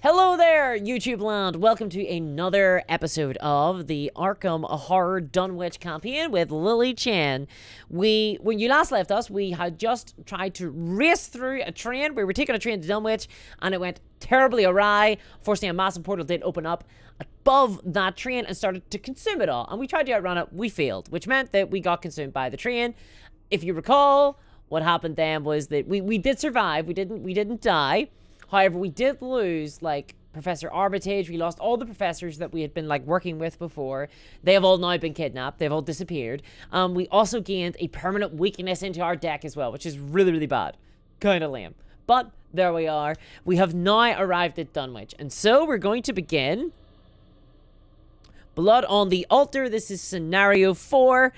Hello there, YouTube land. Welcome to another episode of the Arkham Horror Dunwich campaign with Lily Chen. When you last left us, we had just tried to race through a train. We were taking a train to Dunwich, and it went terribly awry. Fortunately, a massive portal did open up above that train and started to consume it all. And we tried to outrun it. We failed, which meant that we got consumed by the train. If you recall, what happened then was that we did survive. We didn't die. However, we did lose, like, Professor Armitage. We lost all the professors that we had been, like, working with before. They have all now been kidnapped. They've all disappeared. We also gained a permanent weakness into our deck as well, which is really, really bad. Kind of lame. But there we are. We have now arrived at Dunwich. And so we're going to begin Blood on the Altar. This is scenario 4.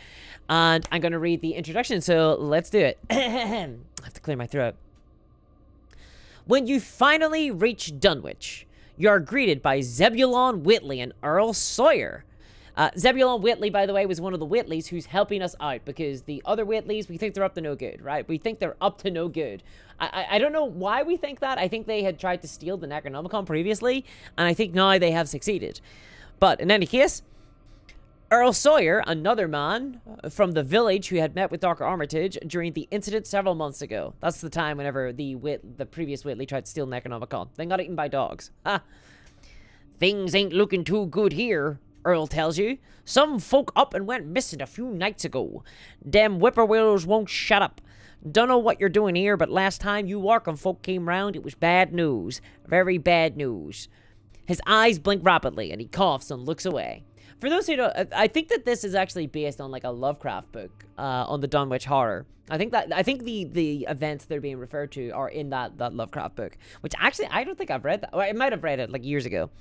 And I'm going to read the introduction, so let's do it. I have to clear my throat. When you finally reach Dunwich, you are greeted by Zebulon, Whitley, and Earl Sawyer. Zebulon Whitley, by the way, was one of the Whitleys who's helping us out, because the other Whitleys, we think they're up to no good, right? We think they're up to no good. I don't know why we think that. I think they had tried to steal the Necronomicon previously, and I think now they have succeeded. But in any case, Earl Sawyer, another man from the village who had met with Dr. Armitage during the incident several months ago. That's the time whenever the previous Whitley tried to steal Necronomicon. Then got eaten by dogs. Ha! Things ain't looking too good here, Earl tells you. Some folk up and went missing a few nights ago. Them whippoorwills won't shut up. Dunno what you're doing here, but last time you Arkham folk came round, it was bad news. Very bad news. His eyes blink rapidly, and he coughs and looks away. For those who don't, I think that this is actually based on like a Lovecraft book on the Dunwich horror. I think the events that are being referred to are in that Lovecraft book, which actually I don't think I've read that. Well, I might have read it like years ago.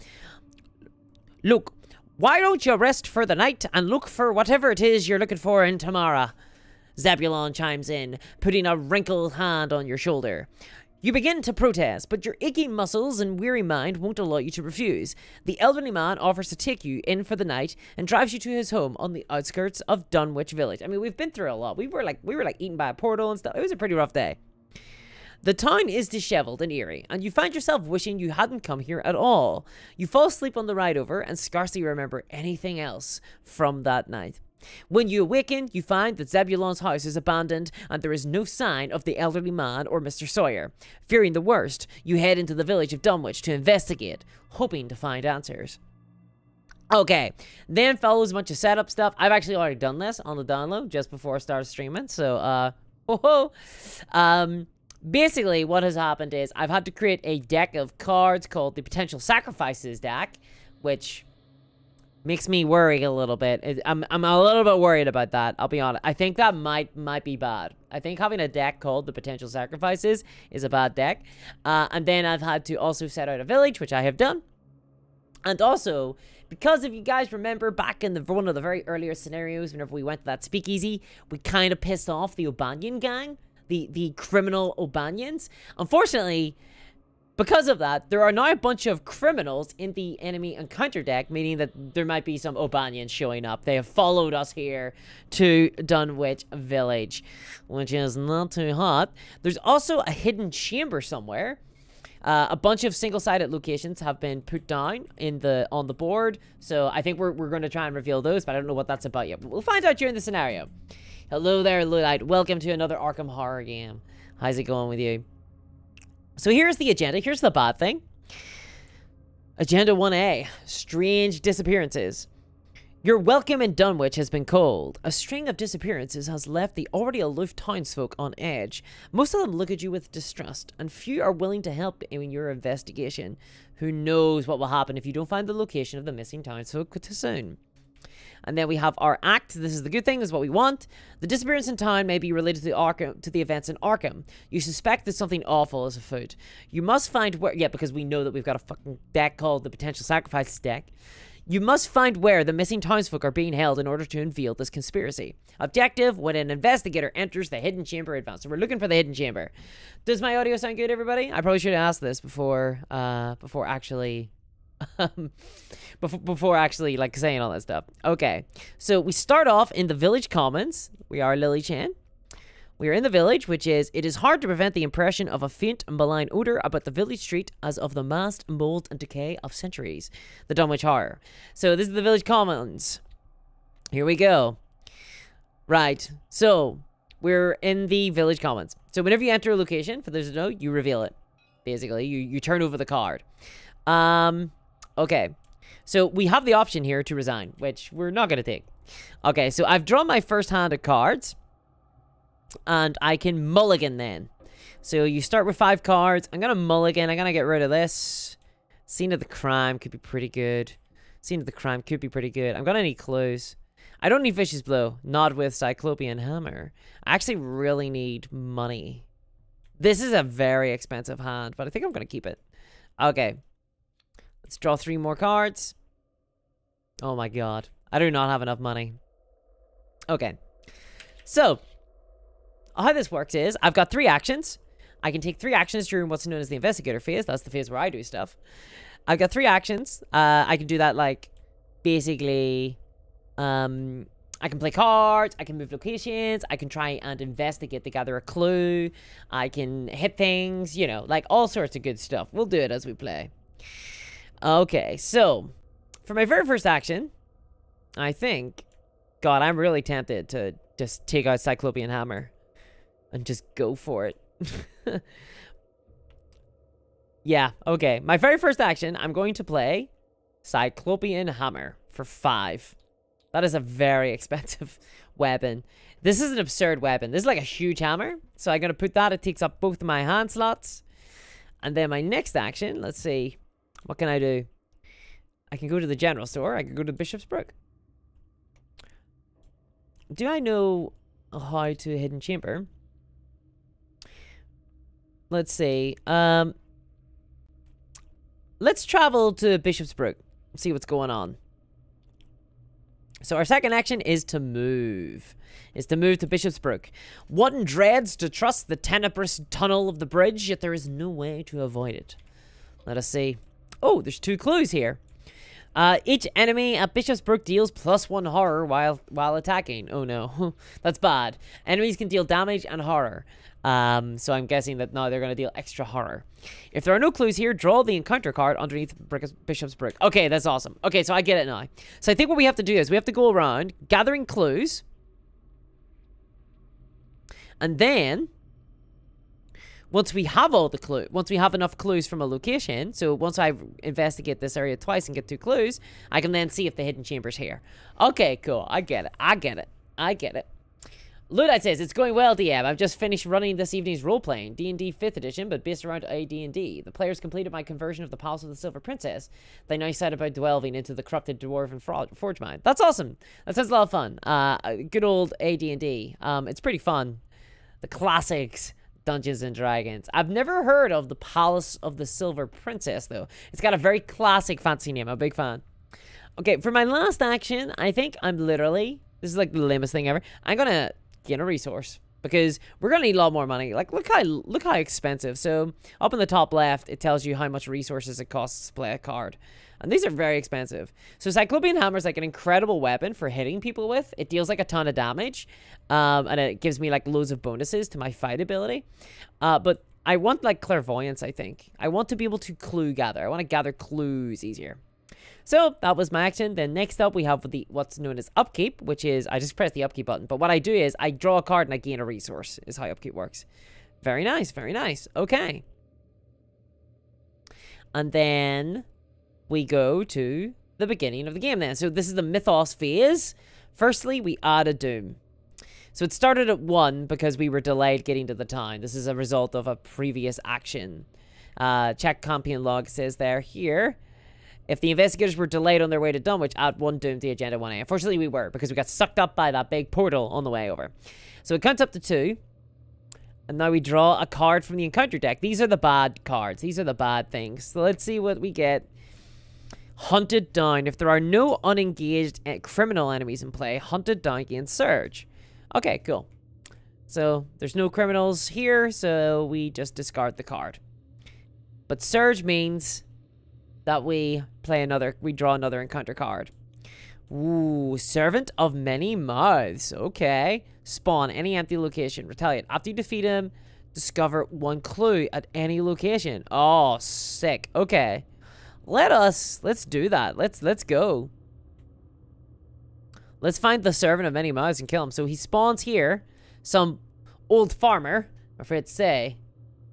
Look, why don't you rest for the night and look for whatever it is you're looking for in tomorrow? Zebulon chimes in, putting a wrinkled hand on your shoulder. You begin to protest, but your aching muscles and weary mind won't allow you to refuse. The elderly man offers to take you in for the night and drives you to his home on the outskirts of Dunwich village. I mean, we've been through a lot. We were like eaten by a portal and stuff. It was a pretty rough day. The town is disheveled and eerie, and you find yourself wishing you hadn't come here at all. You fall asleep on the ride over and scarcely remember anything else from that night. When you awaken, you find that Zebulon's house is abandoned and there is no sign of the elderly man or Mr. Sawyer. Fearing the worst, you head into the village of Dunwich to investigate, hoping to find answers. Okay, then follows a bunch of setup stuff. I've actually already done this on the download just before I started streaming, so, basically what has happened is I've had to create a deck of cards called the Potential Sacrifices deck, which makes me worry a little bit. I'm a little bit worried about that, I'll be honest. I think that might be bad. I think having a deck called the Potential Sacrifices is a bad deck. And then I've had to also set out a village, which I have done. And also, because if you guys remember back in one of the very earlier scenarios, whenever we went to that speakeasy, we kind of pissed off the O'Banion gang, the criminal O'Banions. Unfortunately, because of that, there are now a bunch of criminals in the enemy encounter deck, meaning that there might be some O'Banions showing up. They have followed us here to Dunwich Village, which is not too hot. There's also a hidden chamber somewhere. A bunch of single-sided locations have been put down on the board, so I think we're going to try and reveal those, but I don't know what that's about yet. But we'll find out during the scenario. Hello there, Luddite. Welcome to another Arkham horror game. How's it going with you? So here's the agenda. Here's the bad thing. Agenda 1A. Strange disappearances. Your welcome in Dunwich has been cold. A string of disappearances has left the already aloof townsfolk on edge. Most of them look at you with distrust, and few are willing to help in your investigation. Who knows what will happen if you don't find the location of the missing townsfolk too soon. And then we have our act. This is the good thing. This is what we want. The disappearance in town may be related to the events in Arkham. You suspect that something awful is afoot. You must find where... Yeah, because we know that we've got a fucking deck called the Potential Sacrifices deck. You must find where the missing townsfolk are being held in order to unveil this conspiracy. Objective: when an investigator enters the hidden chamber, advance. So we're looking for the hidden chamber. Does my audio sound good, everybody? I probably should have asked this before actually... before actually like saying all that stuff. Okay, so we start off in the village commons. We are Lily Chen. We are in the village, which is, it is hard to prevent the impression of a faint and malign odor about the village street as of the massed mold and decay of centuries. The Dunwich horror. So this is the village commons. Here we go. Right. So we're in the village commons. So whenever you enter a location, for those who know, you reveal it. Basically, you turn over the card. Okay. So we have the option here to resign, which we're not going to take. Okay, so I've drawn my first hand of cards. And I can mulligan then. So you start with 5 cards. I'm going to mulligan. I'm going to get rid of this. Scene of the crime could be pretty good. Scene of the crime could be pretty good. I'm going to need clues. I don't need Vicious Blow. Not with Cyclopean Hammer. I actually really need money. This is a very expensive hand, but I think I'm going to keep it. Okay. Let's draw 3 more cards. Oh my god. I do not have enough money. Okay. So, how this works is, I've got 3 actions. I can take 3 actions during what's known as the Investigator Phase. That's the phase where I do stuff. I've got 3 actions. I can do that, like, basically, I can play cards, I can move locations, I can try and investigate to gather a clue, I can hit things, you know, like, all sorts of good stuff. We'll do it as we play. Okay, so, for my very first action, I think, God, I'm really tempted to just take out Cyclopean Hammer. And just go for it. Yeah, okay. My very first action, I'm going to play Cyclopean Hammer for 5. That is a very expensive weapon. This is an absurd weapon. This is like a huge hammer. So I'm going to put that. It takes up both of my hand slots. And then my next action, let's see. What can I do? I can go to the general store. I can go to Bishop's Brook. Do I know how to hidden chamber? Let's see. Let's travel to Bishop's Brook. See what's going on. So our second action is to move. To Bishop's Brook. One dreads to trust the tenebrous tunnel of the bridge, yet there is no way to avoid it. Let us see. Oh, there's 2 clues here. Each enemy at Bishop's Brook deals +1 horror while attacking. Oh no, that's bad. Enemies can deal damage and horror. So I'm guessing that now they're going to deal extra horror. If there are no clues here, draw the encounter card underneath Bishop's Brook. Okay, that's awesome. Okay, so I get it now. So I think what we have to do is we have to go around gathering clues. And then, once we have all the clues, once we have enough clues from a location, so once I investigate this area twice and get 2 clues, I can then see if the hidden chamber's here. Okay, cool. I get it. Luddite says, it's going well, DM. I've just finished running this evening's role-playing, D&D 5th edition, but based around AD&D. The players completed my conversion of the Palace of the Silver Princess. They now set about delving into the corrupted Dwarven Forge Mine. That's awesome. That sounds a lot of fun. Good old AD&D. It's pretty fun. The classics, Dungeons and Dragons. I've never heard of the Palace of the Silver Princess, though. It's got a very classic, fancy name. I'm a big fan. Okay, for my last action, I think I'm literally... This is like the lamest thing ever. I'm gonna... gain a resource because we're gonna need a lot more money. Like, look how expensive. So up in the top left, it tells you how much resources it costs to play a card, and these are very expensive. So Cyclopean Hammer is like an incredible weapon for hitting people with. It deals like a ton of damage, and it gives me like loads of bonuses to my fight ability. But I want like Clairvoyance. I think I want to be able to clue gather. I want to gather clues easier. So that was my action. Then next up we have what's known as Upkeep, which is I just press the Upkeep button. But what I do is I draw a card and I gain a resource, is how Upkeep works. Very nice, very nice. Okay. And then we go to the beginning of the game then. So this is the Mythos Phase. Firstly, we add a Doom. So it started at 1 because we were delayed getting to the town. This is a result of a previous action. Check Campion log says there here. If the investigators were delayed on their way to Dunwich, add 1 Doom to the agenda 1A. Unfortunately, we were, because we got sucked up by that big portal on the way over. So it counts up to 2. And now we draw a card from the encounter deck. These are the bad cards. These are the bad things. So let's see what we get. Hunted down. If there are no unengaged criminal enemies in play, hunted down gains Surge. Okay, cool. So there's no criminals here, so we just discard the card. But Surge means... that we draw another encounter card. Ooh, Servant of Many Mouths. Okay. Spawn any empty location. Retaliate. After you defeat him, discover one clue at any location. Oh, sick. Okay. Let's do that. Let's go. Let's find the Servant of Many Mouths and kill him. So he spawns here. Some old farmer, I'm afraid to say,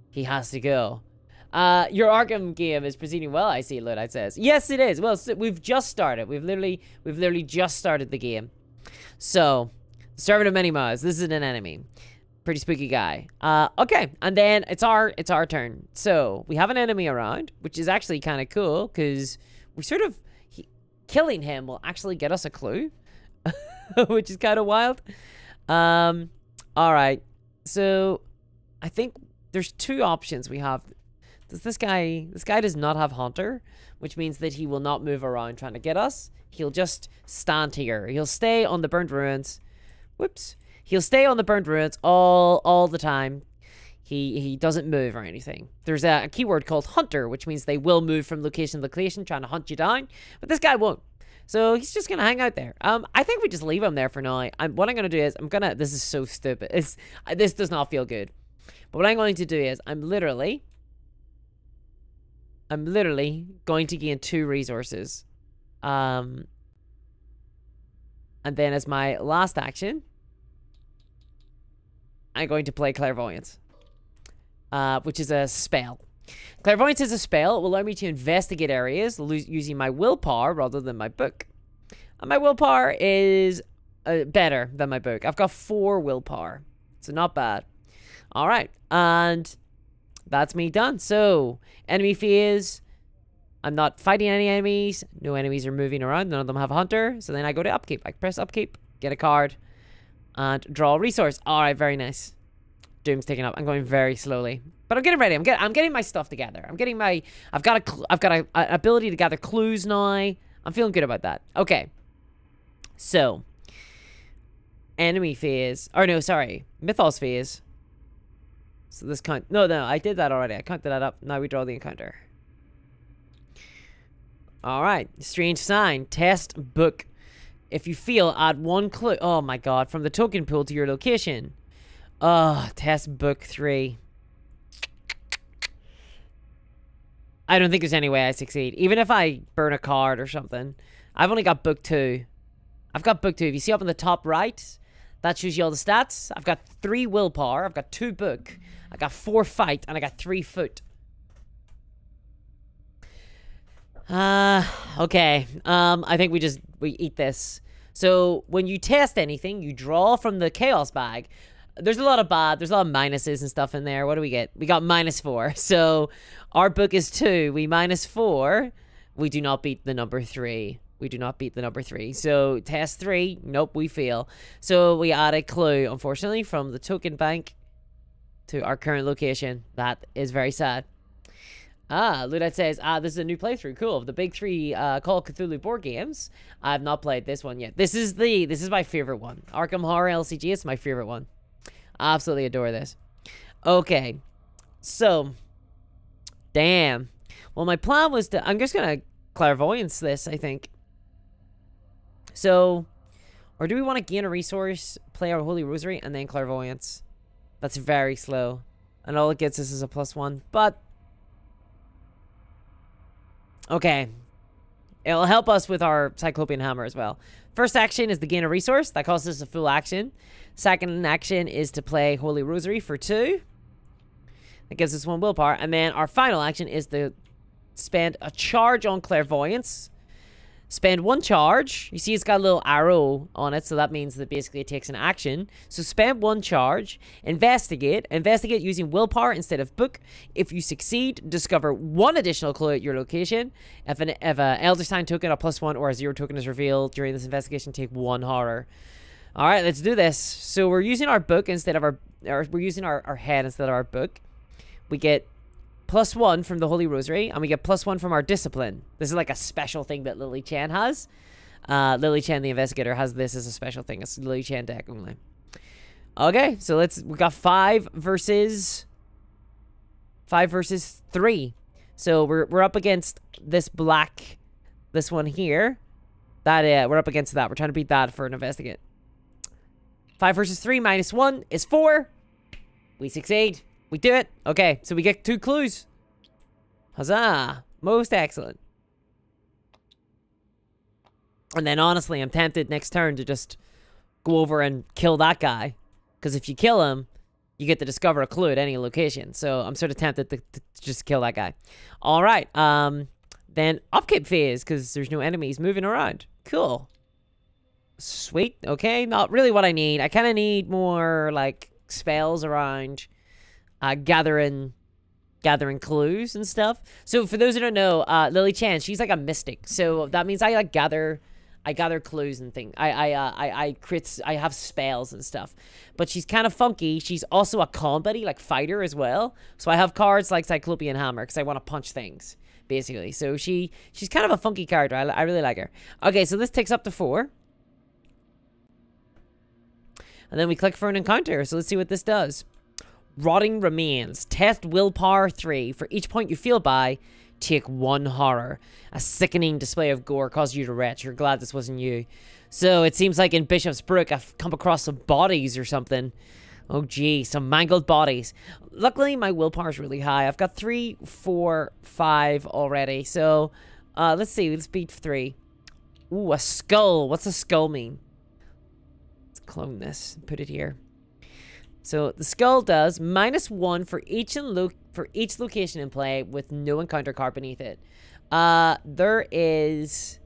he has to go. Your Arkham game is proceeding well, I see, Luddite says. Yes, it is. Well, we've just started. We've literally just started the game. So, Servant of Many Mouths. This is an enemy. Pretty spooky guy. Okay, and then it's our turn. So, we have an enemy around, which is actually kind of cool, because we sort of... killing him will actually get us a clue, which is kind of wild. Alright. So, I think there's two options we have. This guy does not have Hunter, which means that he will not move around trying to get us. He'll just stand here. He'll stay on the burnt ruins. Whoops. He'll stay on the burnt ruins all the time. He doesn't move or anything. There's a keyword called Hunter, which means they will move from location to location trying to hunt you down. But this guy won't. So he's just gonna hang out there. I think we just leave him there for now. What I'm gonna do is this is so stupid. This does not feel good. But what I'm going to do is I'm literally going to gain 2 resources. And then as my last action, I'm going to play Clairvoyance. Which is a spell. Clairvoyance is a spell. It will allow me to investigate areas using my willpower rather than my book. And my willpower is better than my book. I've got 4 willpower. So not bad. Alright. And that's me done. So, enemy phase. I'm not fighting any enemies. No enemies are moving around. None of them have a hunter. So then I go to upkeep. I press upkeep, get a card, and draw a resource. Alright, very nice. Doom's taking up. I'm going very slowly. But I'm getting ready. I'm getting my stuff together. I've got an ability to gather clues now. I'm feeling good about that. Okay. So, enemy phase. Or no, sorry. Mythos phase. So this count. No, I did that already. I counted that up. Now we draw the encounter. Alright. Strange sign. Test book. If you feel, add 1 clue. Oh my god. From the token pool to your location. Test book 3. I don't think there's any way I succeed. Even if I burn a card or something. I've only got book 2. I've got book 2. If you see up in the top right, that shows you all the stats. I've got 3 willpower. I've got 2 book. I got 4 fight. And I got 3 foot. Okay. I think we eat this. So, when you test anything, you draw from the chaos bag. There's a lot of minuses and stuff in there. What do we get? We got -4. So, our book is 2. We -4. We do not beat the number 3. We do not beat the number 3. So, test 3. Nope, we fail. So, we add a clue, unfortunately, from the token bank to our current location. That is very sad. Ludite says, this is a new playthrough. Cool. Of the big 3 Call of Cthulhu board games, I have not played this one yet. This is my favorite one. Arkham Horror LCG is my favorite one. I absolutely adore this. Okay. So, damn. Well, my plan was to... I'm just going to Clairvoyance this, I think. So, or do we want to gain a resource, play our Holy Rosary, and then Clairvoyance? That's very slow. And all it gets us is a +1. But, okay. It'll help us with our Cyclopean Hammer as well. First action is to gain a resource. That costs us a full action. Second action is to play Holy Rosary for 2. That gives us 1 willpower. And then our final action is to spend a charge on Clairvoyance. Spend 1 charge. You see it's got a little arrow on it, so that means that basically it takes an action. So spend 1 charge. Investigate. Investigate using willpower instead of book. If you succeed, discover 1 additional clue at your location. If an Elder Sign token, a +1, or a 0 token is revealed during this investigation, take 1 horror. Alright, let's do this. So we're using our book instead of we're using our head instead of our book. We get +1 from the Holy Rosary, and we get +1 from our Discipline. This is like a special thing that Lily Chen has. Lily Chen, the investigator, has this as a special thing. It's Lily Chen deck only. Okay, so we got 5 versus 3. So we're up against this one here. That, we're up against that. We're trying to beat that for an investigate. 5 versus 3 minus 1 is 4. We succeed. We do it. Okay, so we get 2 clues. Huzzah. Most excellent. And then, honestly, I'm tempted next turn to just go over and kill that guy. Because if you kill him, you get to discover a clue at any location. So I'm sort of tempted to just kill that guy. All right. Then Upkeep Phase, because there's no enemies moving around. Cool. Sweet. Okay, not really what I need. I kind of need more, like, spells around gathering clues and stuff. So for those who don't know, Lily Chen, she's like a mystic. So that means I like gather clues and things. I have spells and stuff. But she's kind of funky. She's also a combat-y, like, fighter as well. So I have cards like Cyclopean Hammer because I want to punch things, basically. So she's kind of a funky character. I really like her. Okay, so this takes up to 4. And then we click for an encounter. So let's see what this does. Rotting Remains. Test willpower 3. For each point you feel by, take 1 horror. A sickening display of gore causes you to retch. You're glad this wasn't you. So it seems like in Bishop's Brook, I've come across some bodies or something. Oh, gee. Some mangled bodies. Luckily, my willpower is really high. I've got 3, 4, 5 already. So, let's see. Let's beat 3. Ooh, a skull. What's a skull mean? Let's clone this and put it here. So, the skull does -1 for each location in play with no encounter card beneath it. There is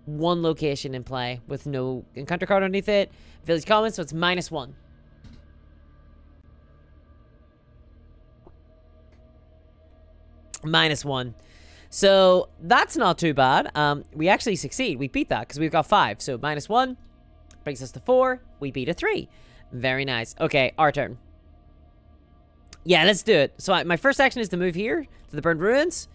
1 location in play with no encounter card underneath it. Village Commons, so it's -1. -1. So, that's not too bad. We actually succeed. We beat that because we've got 5. So, -1 brings us to 4. We beat a 3. Very nice. Okay, our turn. Yeah, let's do it. So, my first action is to move here to the Burned Ruins.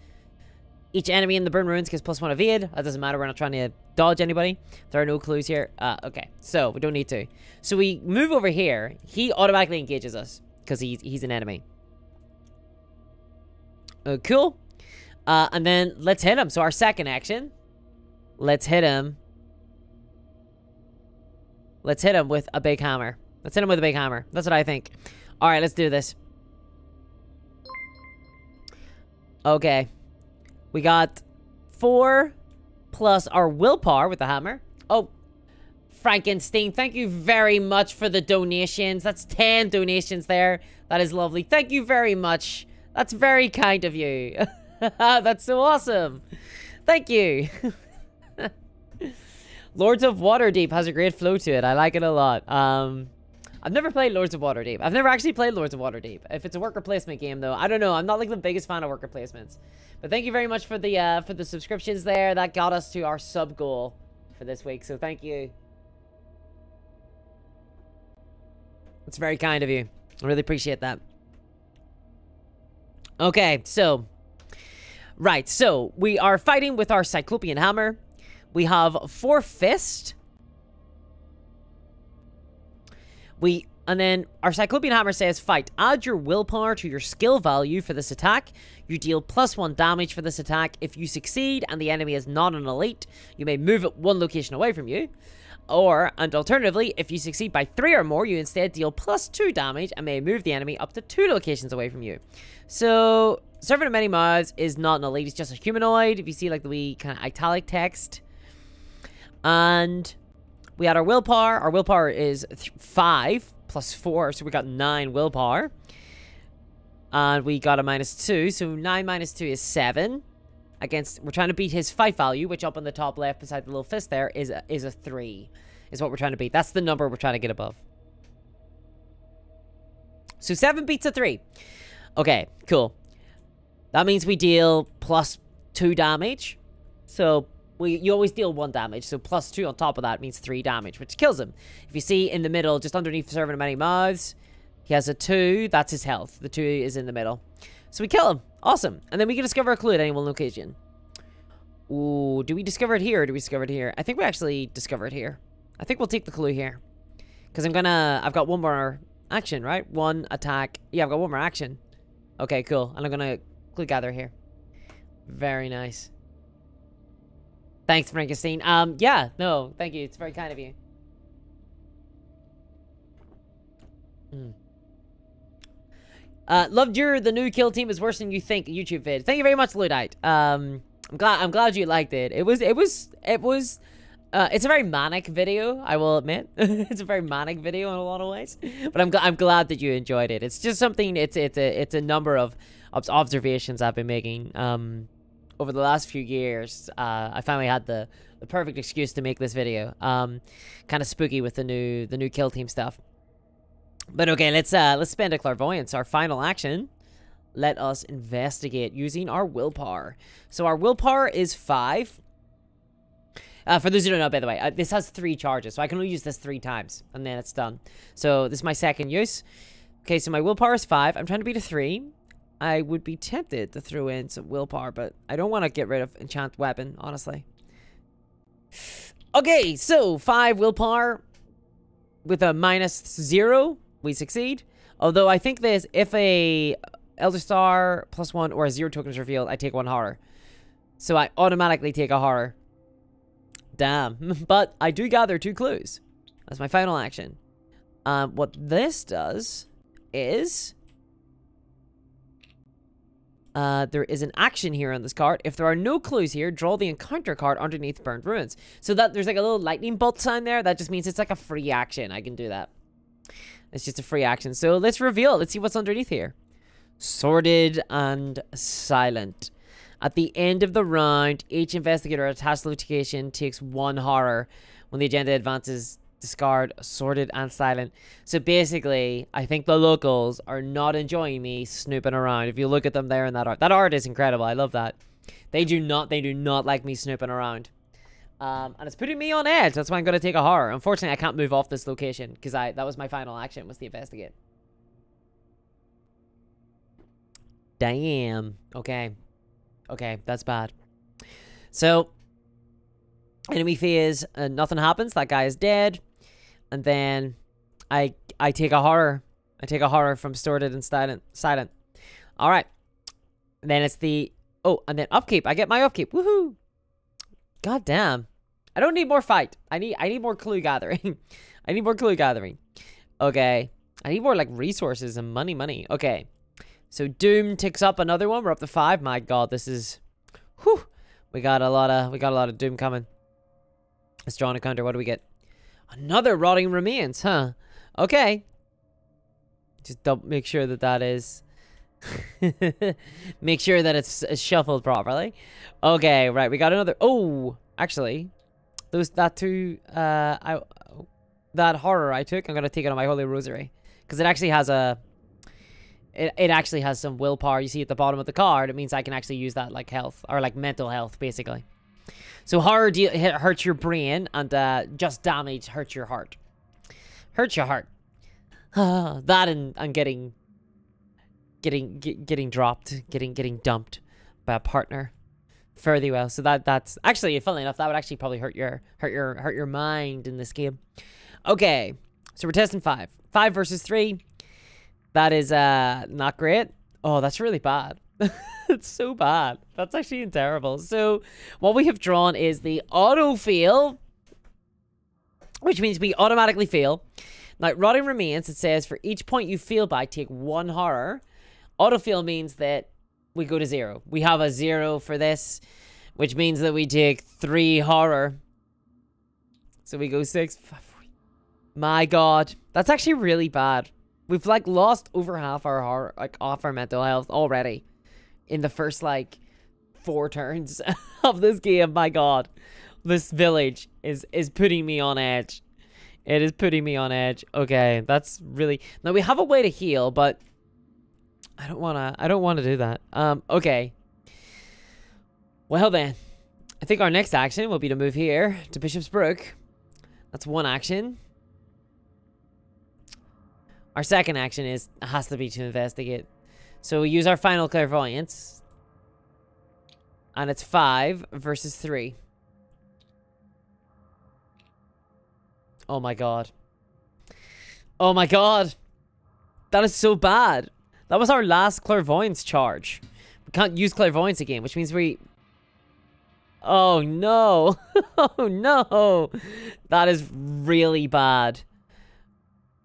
Each enemy in the Burned Ruins gets +1 evade. That doesn't matter. We're not trying to dodge anybody. There are no clues here. Okay, so we don't need to. So, we move over here. He automatically engages us because he's an enemy. Cool. And then let's hit him. So, our second action. Let's hit him. Let's hit him with a big hammer. Let's hit him with a big hammer. That's what I think. Alright, let's do this. Okay. We got 4 plus our willpower with the hammer. Oh, Frankenstein, thank you very much for the donations. That's 10 donations there. That is lovely. Thank you very much. That's very kind of you. That's so awesome. Thank you. Lords of Waterdeep has a great flow to it. I like it a lot. I've never played Lords of Waterdeep. I've never actually played Lords of Waterdeep. If it's a worker placement game, though, I don't know. I'm not like the biggest fan of worker placements. But thank you very much for the subscriptions there. That got us to our sub goal for this week. So thank you. It's very kind of you. I really appreciate that. Okay, so right, so we are fighting with our Cyclopean Hammer. We have 4 Fist. And then our Cyclopean Hammer says, fight. Add your willpower to your skill value for this attack. You deal +1 damage for this attack. If you succeed and the enemy is not an elite, you may move it 1 location away from you. And alternatively, if you succeed by 3 or more, you instead deal +2 damage and may move the enemy up to 2 locations away from you. So, Servant of Many Mouths is not an elite, it's just a humanoid. If you see like the wee kind of italic text. And we had our willpower. Our willpower is 5 plus 4, so we got 9 willpower. And we got a -2, so 9 minus 2 is 7. We're trying to beat his fight value, which up on the top left beside the little fist there is a 3. Is what we're trying to beat. That's the number we're trying to get above. So 7 beats a 3. Okay, cool. That means we deal +2 damage. So you always deal 1 damage. So +2 on top of that means 3 damage, which kills him. If you see in the middle, just underneath the Servant of Many Mouths, he has a 2. That's his health. The 2 is in the middle. So we kill him. Awesome. And then we can discover a clue at any one location. Ooh, do we discover it here or do we discover it here? I think we actually discover it here. I think we'll take the clue here. Because I've got 1 more action, right? 1 attack. Yeah, I've got 1 more action. Okay, cool. And I'm gonna clue gather here. Very nice. Thanks, Frankenstein. Yeah, no, thank you. It's very kind of you. Loved the new kill team is worse than you think YouTube vid. Thank you very much, Ludite. I'm glad you liked it. It's a very manic video, I will admit. It's a very manic video in a lot of ways. But I'm glad that you enjoyed it. It's just something, it's a number of observations I've been making over the last few years. I finally had the perfect excuse to make this video. Kind of spooky with the new kill team stuff. But okay, let's spend a Clairvoyance, our final action. Let us investigate using our willpower. So our willpower is 5. For those who don't know, by the way, this has 3 charges, so I can only use this 3 times, and then it's done. So this is my second use. Okay, so my willpower is 5. I'm trying to beat a 3. I would be tempted to throw in some willpower, but I don't want to get rid of enchant weapon, honestly. Okay, so 5 willpower with a -0. We succeed. Although I think this, if a Elder Star +1 or a 0 token is revealed, I take 1 horror. So I automatically take a horror. Damn. But I do gather 2 clues. That's my final action. What this does is... there is an action here on this card. If there are no clues here, draw the encounter card underneath Burned Ruins. So that there's like a little lightning bolt sign there. That just means it's like a free action. I can do that. It's just a free action. So let's reveal. Let's see what's underneath here. Sordid and Silent. At the end of the round, each investigator attached location takes 1 horror. When the agenda advances, discard Sordid and Silent. So basically, I think the locals are not enjoying me snooping around. If you look at them there in that art. That art is incredible. I love that. They do not like me snooping around. And it's putting me on edge. That's why I'm going to take a horror. Unfortunately, I can't move off this location because that was my final action, was to investigate. Damn. Okay. Okay, that's bad. So, enemy phase, nothing happens. That guy is dead. And then I take a horror. I take a horror from Sordid and Silent. All right. And then it's the... Oh, and then Upkeep. I get my Upkeep. Woohoo. God damn. I don't need more fight. I need more clue gathering. I need more clue gathering. Okay. I need more, like, resources and money. Okay. So Doom ticks up another one. We're up to 5. My God, this is... Whew. We got a lot of Doom coming. Let's draw an encounter. What do we get? Another Rotting Remains, huh? Okay. Just make sure that is... Make sure that it's shuffled properly. Okay, right. We got another... Oh, actually... That horror I took, I'm gonna take it on my Holy Rosary. Because it actually has a... It actually has some willpower. You see at the bottom of the card. It means I can actually use that like health. Or like mental health, basically. So horror hurts your brain. And just damage hurts your heart. Hurts your heart. That and getting dropped. Getting dumped by a partner. Fairly well. So that's actually, funnily enough, that would actually probably hurt your mind in this game. Okay. So we're testing 5. 5 versus 3. That is not great. Oh, that's really bad. It's so bad. That's actually terrible. So what we have drawn is the auto fail, which means we automatically fail. Now, Rotting Remains, it says for each point you fail by, take 1 horror. Auto fail means that we go to 0. We have a 0 for this, which means that we take 3 horror. So we go 6. 5, 4. My God, that's actually really bad. We've like lost over half our horror, like off our mental health already in the first like 4 turns of this game. My God, this village is putting me on edge. It is putting me on edge. Okay, that's really... Now we have a way to heal, but I don't wanna do that. Okay. Well then, I think our next action will be to move here to Bishop's Brook. That's 1 action. Our second action has to be to investigate. So we use our final Clairvoyance. And it's 5 versus 3. Oh my God. Oh my God. That is so bad. That was our last Clairvoyance charge. We can't use Clairvoyance again, which means we... Oh, no. Oh, no. That is really bad.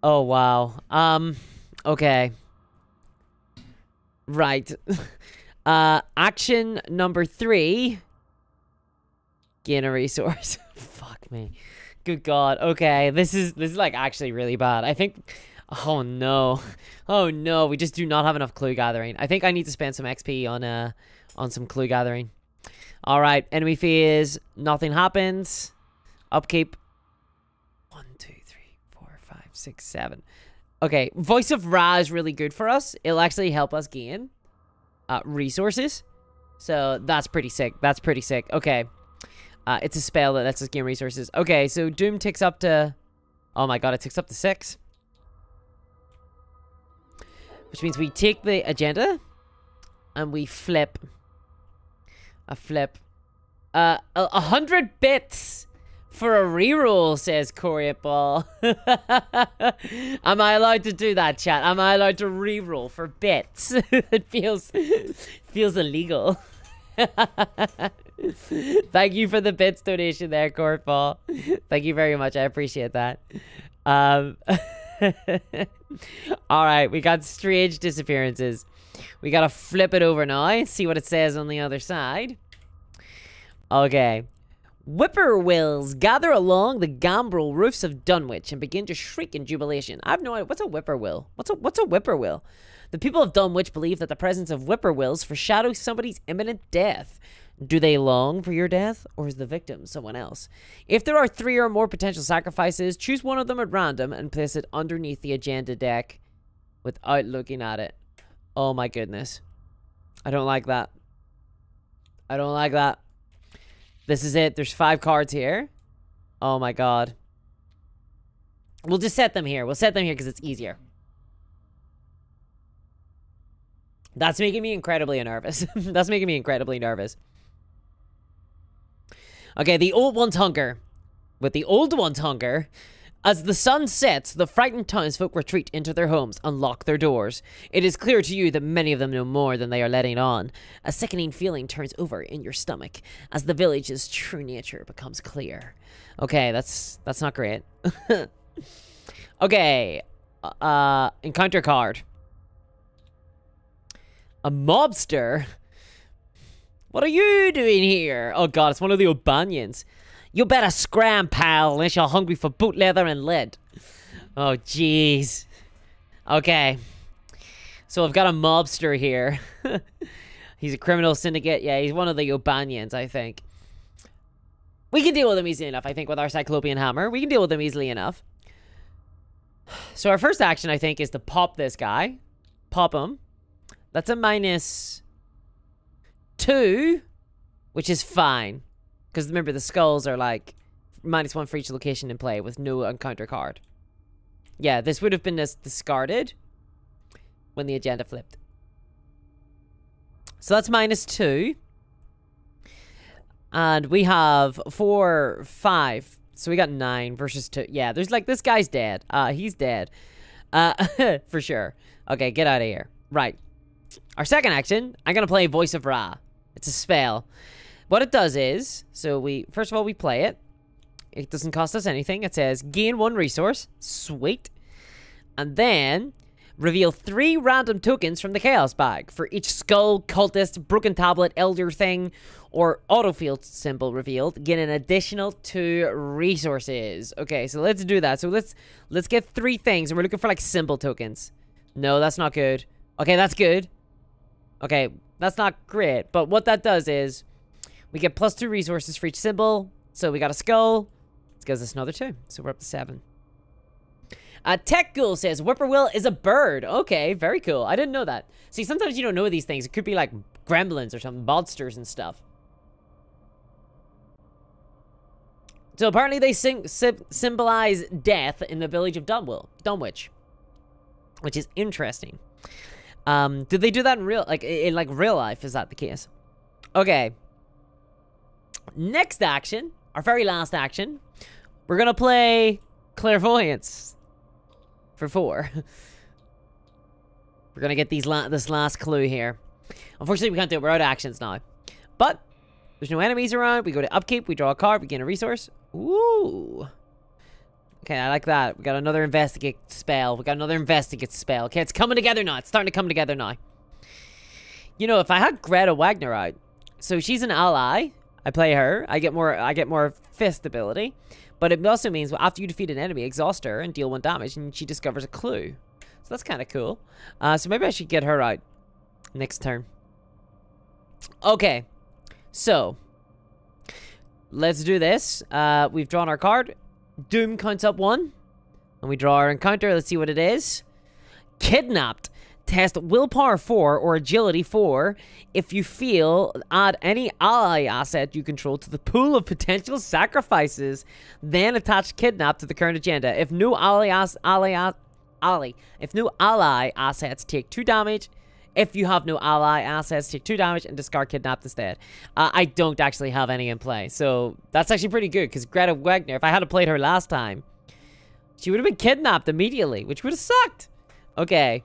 Oh, wow. Okay. Right. Action number 3. Gain a resource. Fuck me. Good God. Okay, this is like actually really bad. I think... Oh, no. Oh, no. We just do not have enough clue gathering. I think I need to spend some XP on some clue gathering. Alright, enemy phase. Nothing happens. Upkeep. 1, 2, 3, 4, 5, 6, 7. Okay, Voice of Ra is really good for us. It'll actually help us gain resources. So that's pretty sick. That's pretty sick. Okay. It's a spell that lets us gain resources. Okay, so Doom ticks up to... Oh my god, it ticks up to 6. Which means we take the agenda and we flip. A flip. 100 bits for a reroll, says Corey Ball. Am I allowed to do that, chat? Am I allowed to reroll for bits? It feels illegal. Thank you for the bits donation there, Corey Ball. Thank you very much. I appreciate that. Alright, we got strange disappearances. We gotta flip it over now, see what it says on the other side. Okay. Whippoorwills gather along the gambrel roofs of Dunwich and begin to shriek in jubilation. I have no idea. What's a whippoorwill? What's a whippoorwill? The people of Dunwich believe that the presence of whippoorwills foreshadows somebody's imminent death. Do they long for your death, or is the victim someone else? If there are 3 or more potential sacrifices, choose one of them at random and place it underneath the agenda deck without looking at it. Oh my goodness. I don't like that. I don't like that. This is it. There's 5 cards here. Oh my god. We'll just set them here. We'll set them here because it's easier. That's making me incredibly nervous. That's making me incredibly nervous. Okay, the old ones hunger. With the old ones hunger, as the sun sets, the frightened townsfolk retreat into their homes and lock their doors. It is clear to you that many of them know more than they are letting on. A sickening feeling turns over in your stomach as the village's true nature becomes clear. Okay, that's not great. Okay, encounter card. A mobster? What are you doing here? Oh god, it's one of the O'Banions. You better scram, pal, unless you're hungry for boot leather and lead. Oh, jeez. Okay. So I've got a mobster here. He's a criminal syndicate. Yeah, he's one of the O'Banions, I think. We can deal with him easily enough, I think, with our Cyclopean Hammer. We can deal with him easily enough. So our first action, I think, is to pop this guy. Pop him. That's a -2, which is fine. Because remember, the skulls are like -1 for each location in play with no encounter card. Yeah, this would have been discarded when the agenda flipped. So that's -2. And we have 4, 5. So we got 9 versus 2. Yeah, there's like, this guy's dead. He's dead. For sure. Okay, get out of here. Right. Our second action, I'm going to play Voice of Ra. It's a spell. What it does is, so first of all, we play it. It doesn't cost us anything. It says, gain 1 resource. Sweet. And then, reveal 3 random tokens from the Chaos Bag. For each skull, cultist, broken tablet, elder thing, or autofield symbol revealed, get an additional 2 resources. Okay, so let's do that. So let's get 3 things, and we're looking for, like, symbol tokens. No, that's not good. Okay, that's good. Okay, that's not great, but what that does is we get +2 resources for each symbol. So we got a skull. Let's give us another 2. So we're up to 7. Tech Ghoul says, Whippoorwill is a bird. Okay, very cool. I didn't know that. See, sometimes you don't know these things. It could be like gremlins or something, monsters and stuff. So apparently they symbolize death in the village of Dunwich, which is interesting. Did they do that in real life? Is that the case? Okay. Next action, our very last action, we're gonna play Clairvoyance for 4. We're gonna get this last clue here. Unfortunately, we can't do it. We're out of actions now. But There's no enemies around. We go to Upkeep. We draw a card. We gain a resource. Ooh. Okay, I like that. We got another Investigate spell. Okay, it's coming together now. It's starting to come together now. You know, if I had Greta Wagner out, so she's an ally. I play her. I get more fist ability. But it also means after you defeat an enemy, exhaust her and deal 1 damage, and she discovers a clue. So that's kind of cool. So maybe I should get her out next turn. Okay. So, let's do this. We've drawn our card. Doom counts up 1. And we draw our encounter. Let's see what it is. Kidnapped. Test Willpower 4 or Agility 4. If you feel, add any ally asset you control to the pool of potential sacrifices. Then attach Kidnap to the current agenda. If no ally assets take 2 damage. If you have no ally assets, take 2 damage and discard Kidnapped instead. I don't actually have any in play, so that's actually pretty good, because Greta Wagner, if I had played her last time, she would have been kidnapped immediately, which would have sucked. Okay.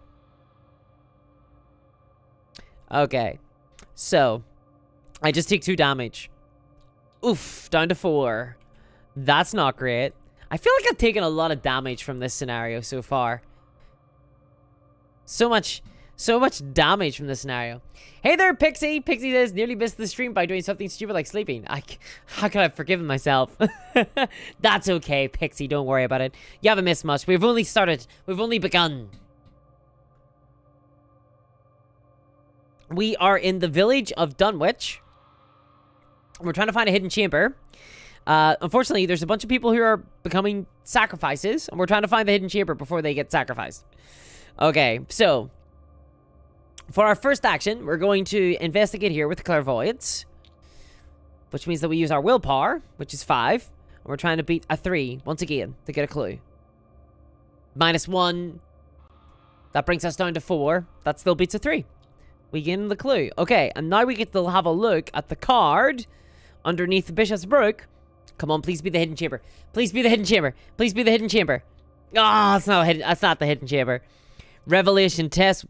Okay. So, I just take 2 damage. Oof, down to 4. That's not great. I feel like I've taken a lot of damage from this scenario so far. So much damage from this scenario. Hey there, Pixie. Pixie says, nearly missed the stream by doing something stupid like sleeping. How could I have forgiven myself? That's okay, Pixie. Don't worry about it. You haven't missed much. We've only started. We've only begun. We are in the village of Dunwich. We're trying to find a hidden chamber. Unfortunately, there's a bunch of people who are becoming sacrifices, and we're trying to find the hidden chamber before they get sacrificed. Okay, so for our first action, we're going to investigate here with Clairvoyance, which means that we use our willpower, which is 5, and we're trying to beat a 3 once again to get a clue. -1. That brings us down to 4. That still beats a 3. We gain the clue. Okay, and now we get to have a look at the card underneath the Bishop's Brook. Come on, please be the hidden chamber. Please be the hidden chamber. Please be the hidden chamber. Ah, it's not hidden. That's not the hidden chamber. Revelation test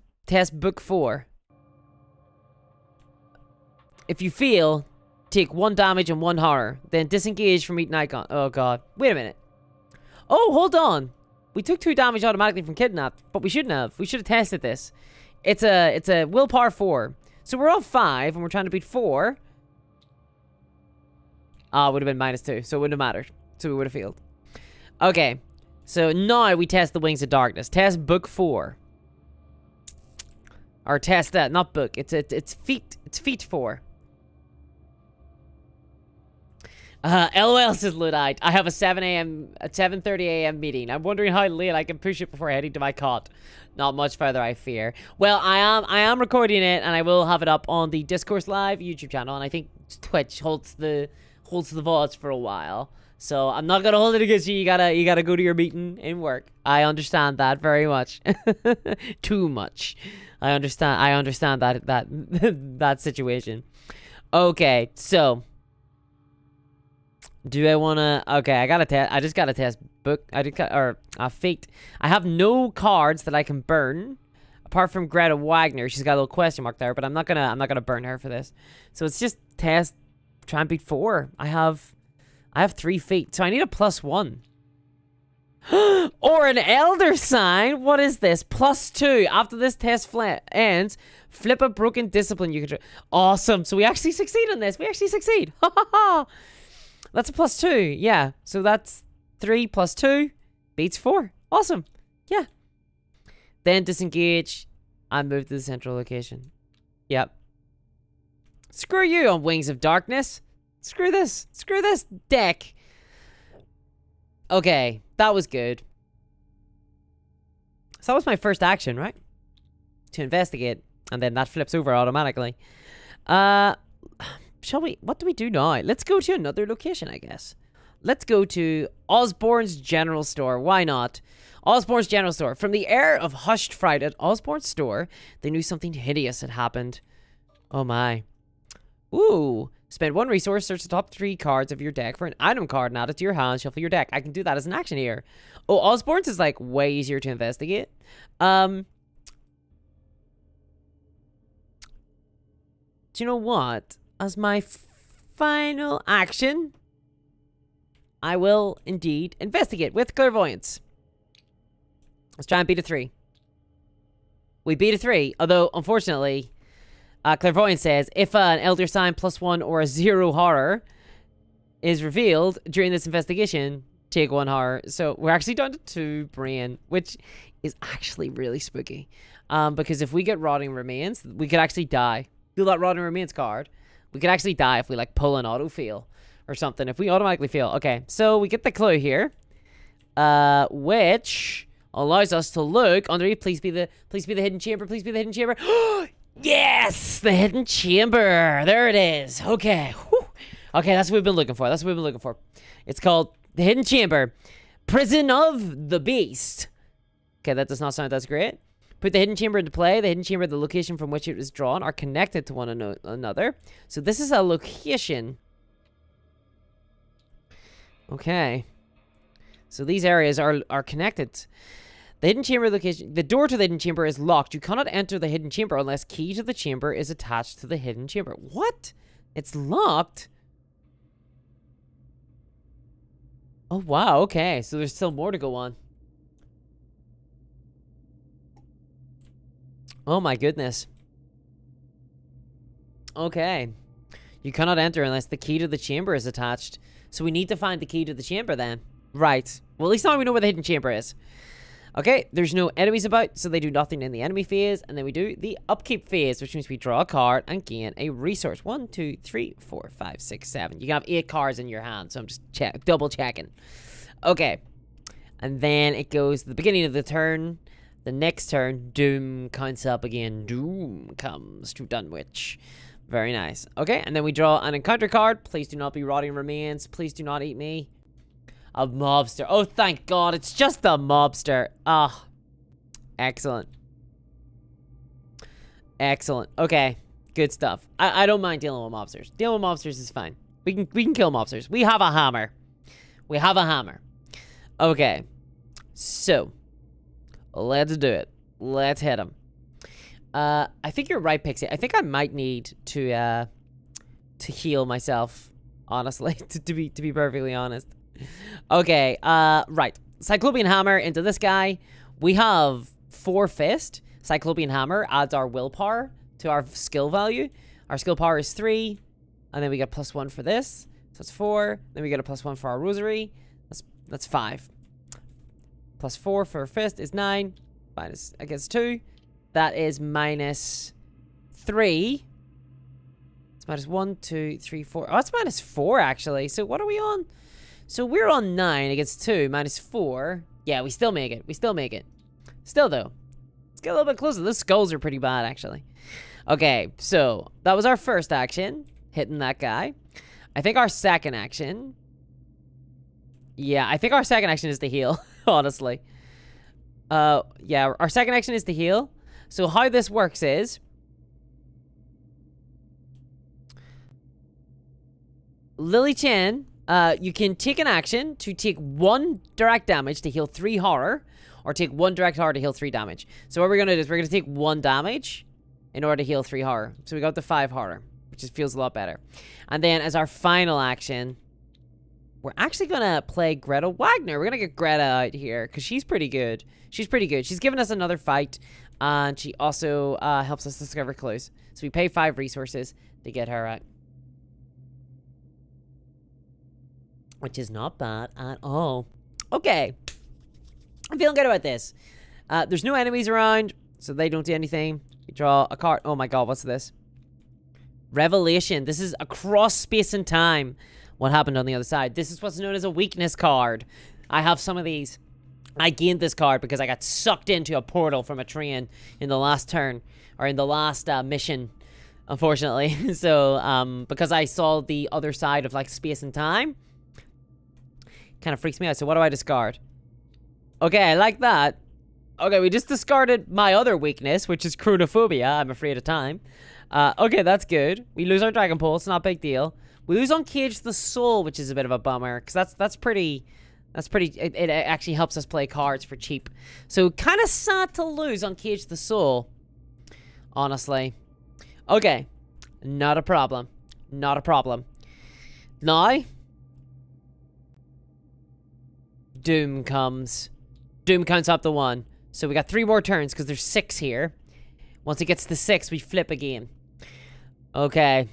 book 4. If you feel, take 1 damage and 1 horror. Then disengage from each icon. Oh god. Wait a minute. Oh, hold on. We took 2 damage automatically from Kidnap, but we shouldn't have. We should have tested this. It's a willpower 4. So we're all 5 and we're trying to beat 4. Ah, it would have been -2, so it wouldn't have mattered. So we would have failed. Okay. So now we test the Wings of Darkness. Test book 4. Or test that, not book. It's feat 4. LOL says Luddite. I have a 7:30 a.m. meeting. I'm wondering how late I can push it before heading to my cot. Not much further, I fear. Well, I am recording it, and I will have it up on the Discourse Live YouTube channel, and I think Twitch holds the vaults for a while. So I'm not gonna hold it against you. You gotta go to your meeting and work. I understand that very much. Too much. I understand that situation. Okay, so do I wanna? Okay, I just gotta test book. Fate. I have no cards that I can burn, apart from Greta Wagner. She's got a little question mark there, but I'm not gonna burn her for this. So it's just test. Try and beat 4. I have 3 feet, so I need a +1. Or an Elder Sign. What is this? +2. After this test ends, flip a broken discipline you control. Awesome. So we actually succeed on this. We actually succeed. Ha ha ha. That's a +2. Yeah. So that's 3 + 2 beats 4. Awesome. Yeah. Then disengage and move to the central location. Yep. Screw you on Wings of Darkness. Screw this. Screw this deck. Okay. That was good. So that was my first action, right? To investigate. And then that flips over automatically. Shall we? What do we do now? Let's go to another location, I guess. Let's go to Osborne's General Store. Why not? Osborne's General Store. From the air of hushed fright at Osborne's store, they knew something hideous had happened. Oh my. Ooh. Spend 1 resource, search the top 3 cards of your deck for an item card and add it to your hand, shuffle your deck. I can do that as an action here. Oh, Osborne's is like way easier to investigate. Do you know what? As my final action, I will indeed investigate with Clairvoyance. Let's try and beat a 3. We beat a 3, although, unfortunately, Clairvoyance says, if an Elder Sign +1 or a 0 horror is revealed during this investigation, take 1 horror. So we're actually down to 2 brain, which is actually really spooky. Because if we get Rotting Remains, we could actually die. Feel that Rotting Remains card. We could actually die if we, like, pull an auto-fail or something. If we automatically fail. Okay, so we get the clue here. Which allows us to look underneath. Please be the hidden chamber. Please be the hidden chamber. Yes! The hidden chamber. There it is. Okay. Whew. Okay, that's what we've been looking for. That's what we've been looking for. It's called the hidden chamber. Prison of the Beast. Okay, that does not sound that's great. Put the hidden chamber into play. The hidden chamber, the location from which it was drawn, are connected to one another. So this is a location. Okay. So these areas are connected. The hidden chamber location. The door to the hidden chamber is locked. You cannot enter the hidden chamber unless key to the chamber is attached to the hidden chamber. What? It's locked? Oh, wow. Okay. So there's still more to go on. Oh my goodness. Okay. You cannot enter unless the key to the chamber is attached. So we need to find the key to the chamber then. Right. Well, at least now we know where the hidden chamber is. Okay, there's no enemies about, so they do nothing in the enemy phase. And then we do the upkeep phase, which means we draw a card and gain a resource. 1, 2, 3, 4, 5, 6, 7. You can have 8 cards in your hand, so I'm just double checking. Okay. And then it goes to the beginning of the turn. The next turn, Doom counts up again. Doom comes to Dunwich. Very nice. Okay, and then we draw an encounter card. Please do not be Rotting Remains. Please do not eat me. A mobster. Oh, thank God. It's just a mobster. Ah. Excellent. Excellent. Okay. Good stuff. I don't mind dealing with mobsters. Dealing with mobsters is fine. We can kill mobsters. We have a hammer. We have a hammer. Okay. So. Let's do it. Let's hit him. I think you're right, Pixie. I think I might need to heal myself, honestly, to be perfectly honest. Okay, right. Cyclopean Hammer into this guy. We have 4 Fist. Cyclopean Hammer adds our willpower to our skill value. Our skill power is 3. And then we get +1 for this. So that's 4. Then we get a +1 for our Rosary. That's 5. +4 for Fist is 9. Minus, I guess, 2. That is -3. It's -1, 2, 3, 4. Oh, it's -4, actually. So what are we on? So we're on 9 against 2, -4. Yeah, we still make it. We still make it. Still, though. Let's get a little bit closer. Those skulls are pretty bad, actually. Okay, so that was our first action. Hitting that guy. I think our second action... Yeah, I think our second action is to heal, honestly. Yeah, our second action is to heal. So how this works is... Lily Chen, you can take an action to take 1 direct damage to heal 3 horror, or take 1 direct horror to heal 3 damage. So what we're going to do is we're going to take 1 damage in order to heal 3 horror. So we got the 5 horror, which just feels a lot better. And then as our final action, we're actually going to play Greta Wagner. We're going to get Greta out here, because she's pretty good. She's pretty good. She's given us another fight, and she also helps us discover clues. So we pay 5 resources to get her out. Which is not bad at all. Okay. I'm feeling good about this. There's no enemies around, so they don't do anything. We draw a card. Oh my God, what's this? Revelation. This is across space and time. What happened on the other side? This is what's known as a weakness card. I have some of these. I gained this card because I got sucked into a portal from a train in the last turn. Or in the last mission, unfortunately. So, because I saw the other side of, like, space and time. Kind of freaks me out. So what do I discard? Okay, I like that. Okay, we just discarded my other weakness, which is chronophobia. I'm afraid of time. Okay, that's good. We lose our Dragon Pole. It's not a big deal. We lose Uncage the Soul, which is a bit of a bummer, because that's pretty. It actually helps us play cards for cheap. So kind of sad to lose Uncage the Soul, honestly. Okay, not a problem. Not a problem. Now, Doom comes. Doom counts up to 1. So we got 3 more turns because there's 6 here. Once it gets to 6, we flip again. Okay.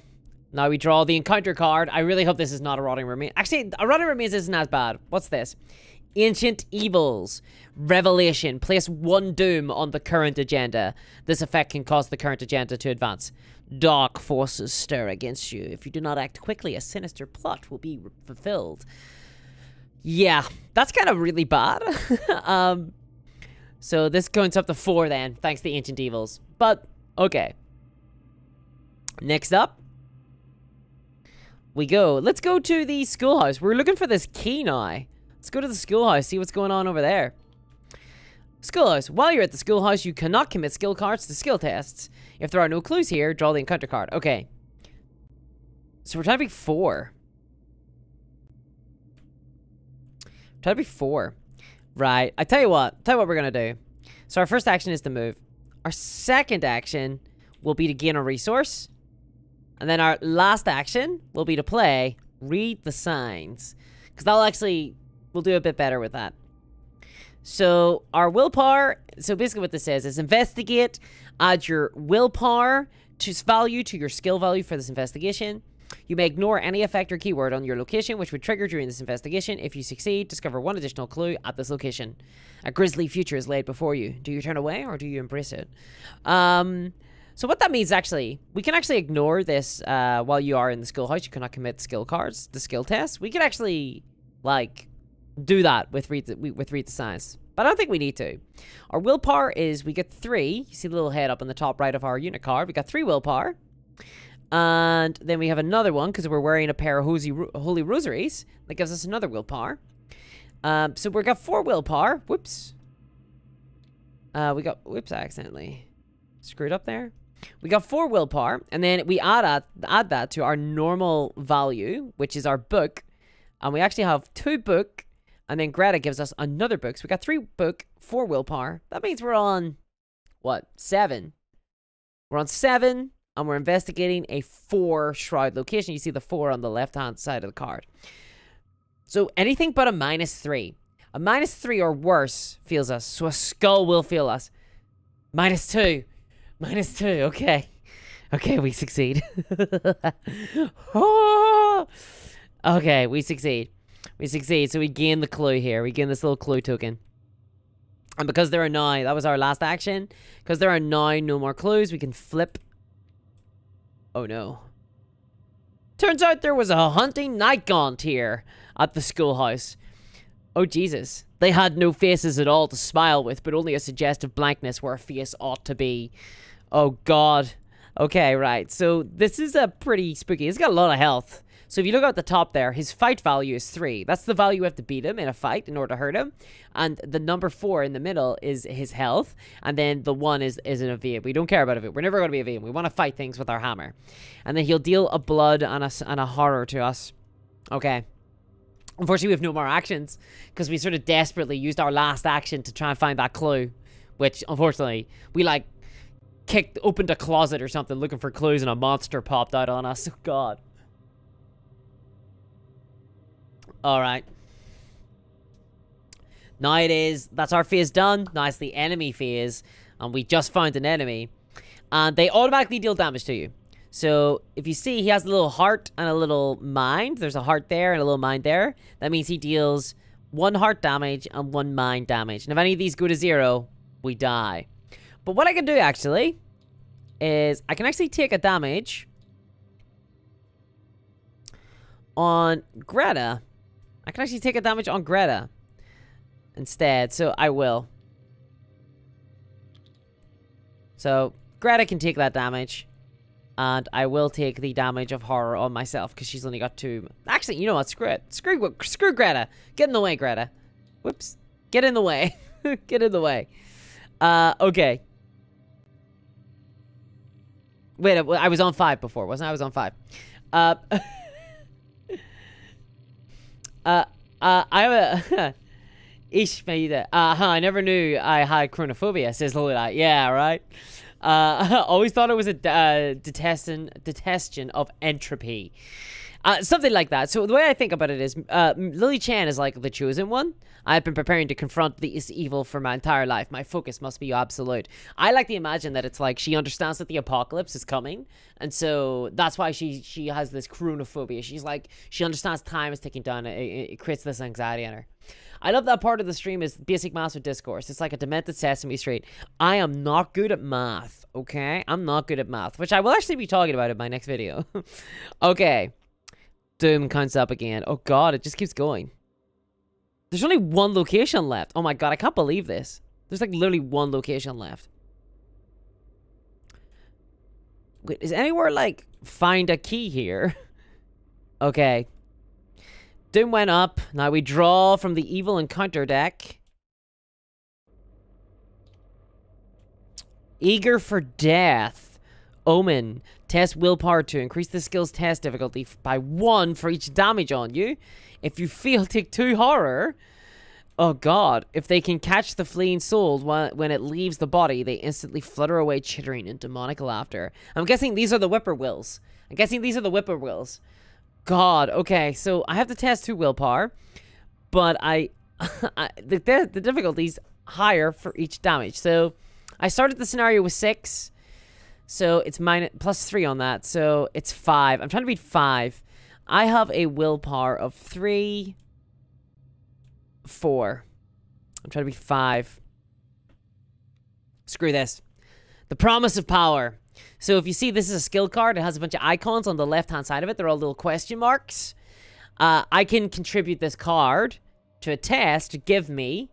Now we draw the encounter card. I really hope this is not a Rotting Remains. Actually, a Rotting Remains isn't as bad. What's this? Ancient Evils. Revelation. Place 1 Doom on the current agenda. This effect can cause the current agenda to advance. Dark forces stir against you. If you do not act quickly, a sinister plot will be fulfilled. Yeah, that's kind of really bad. So this counts up to 4 then, thanks to the Ancient Evils. But, okay. Next up, we go. Let's go to the schoolhouse. We're looking for this key now. Let's go to the schoolhouse, see what's going on over there. Schoolhouse. While you're at the schoolhouse, you cannot commit skill cards to skill tests. If there are no clues here, draw the encounter card. Okay. So we're trying to be 4. Try to be 4. Right. I tell you what we're gonna do. So our first action is to move. Our second action will be to gain a resource. And then our last action will be to play Read the Signs. Because that'll actually, we'll do a bit better with that. So our willpower, so basically what this says is investigate, add your willpower value to your skill value for this investigation. You may ignore any effect or keyword on your location which would trigger during this investigation. If you succeed, discover 1 additional clue at this location. A grisly future is laid before you. Do you turn away or do you embrace it? So what that means actually, we can actually ignore this while you are in the schoolhouse. You cannot commit skill cards, the skill test. We can actually, like, do that with read the signs. But I don't think we need to. Our willpower is, we get 3. You see the little head up on the top right of our unit card. We got 3 willpower. And then we have another one because we're wearing a pair of holy rosaries. That gives us another willpower. So we got 4 willpower. Whoops. Whoops, I accidentally screwed up there. We got 4 willpower. And then we add that to our normal value, which is our book. And we actually have 2 book. And then Greta gives us another book. So we got 3 book, 4 willpower. That means we're on, what, 7. We're on 7. And we're investigating a 4 shroud location. You see the 4 on the left-hand side of the card. So anything but a -3. A -3 or worse feels us. So a skull will feel us. -2. -2. Okay. Okay, we succeed. Oh! Okay, we succeed. We succeed. So we gain the clue here. We gain this little clue token. And because there are now, that was our last action. Because there are now no more clues, we can flip. Oh no. Turns out there was a hunting night gaunt here at the schoolhouse. Oh Jesus. They had no faces at all to smile with, but only a suggestive blankness where a face ought to be. Oh God. Okay, right. So this is a pretty spooky. It's got a lot of health. So if you look at the top there, his fight value is 3. That's the value we have to beat him in a fight in order to hurt him. And the number 4 in the middle is his health. And then the 1 is an evade. We don't care about evade. We're never going to be evading. We want to fight things with our hammer. And then he'll deal a blood and a horror to us. Okay. Unfortunately, we have no more actions. Because we sort of desperately used our last action to try and find that clue. Which, unfortunately, we like opened a closet or something looking for clues and a monster popped out on us. Oh God. Alright. Now that's our phase done. Now it's the enemy phase. And we just found an enemy. And they automatically deal damage to you. So, if you see, he has a little heart and a little mind. There's a heart there and a little mind there. That means he deals 1 heart damage and 1 mind damage. And if any of these go to 0, we die. But what I can do, actually, is I can actually take a damage on Greta. I can actually take a damage on Greta instead, so I will. So, Greta can take that damage, and I will take the damage of horror on myself, because she's only got 2. Actually, you know what? Screw it. Screw Greta. Get in the way, Greta. Whoops. Get in the way. Get in the way. Okay. Wait, I was on 5 before, wasn't I? I was on 5. I have a... I never knew I had chronophobia, says Lola. Yeah, right? I always thought it was a detestation of entropy. Something like that. So the way I think about it is, Lily Chen is like the chosen one. I've been preparing to confront this evil for my entire life. My focus must be absolute. I like to imagine that it's like she understands that the apocalypse is coming, and so that's why she has this chronophobia. She's like, she understands time is ticking down. It creates this anxiety in her. I love that part of the stream is basic maths with discourse. It's like a demented Sesame Street. I am not good at math, okay? I'm not good at math, which I will actually be talking about in my next video. Okay. Doom counts up again. Oh god, it just keeps going. There's only one location left. Oh my god, I can't believe this. There's like literally one location left. Wait, is anywhere like find a key here? Okay. Doom went up. Now we draw from the evil encounter deck. Eager for death. Omen. Test willpower to increase the skill's test difficulty by 1 for each damage on you. If you fail, take 2 horror. Oh god. If they can catch the fleeing soul when it leaves the body, they instantly flutter away chittering in demonic laughter. I'm guessing these are the whippoorwills. God, okay, so I have to test 2 willpower, but the difficulty's higher for each damage. So I started the scenario with 6, so it's plus 3 on that, so it's 5. I'm trying to beat 5. I have a willpower of 3, 4. I'm trying to beat 5. Screw this. The Promise of Power. So if you see, this is a skill card. It has a bunch of icons on the left-hand side of it. They're all little question marks. I can contribute this card to a test to give me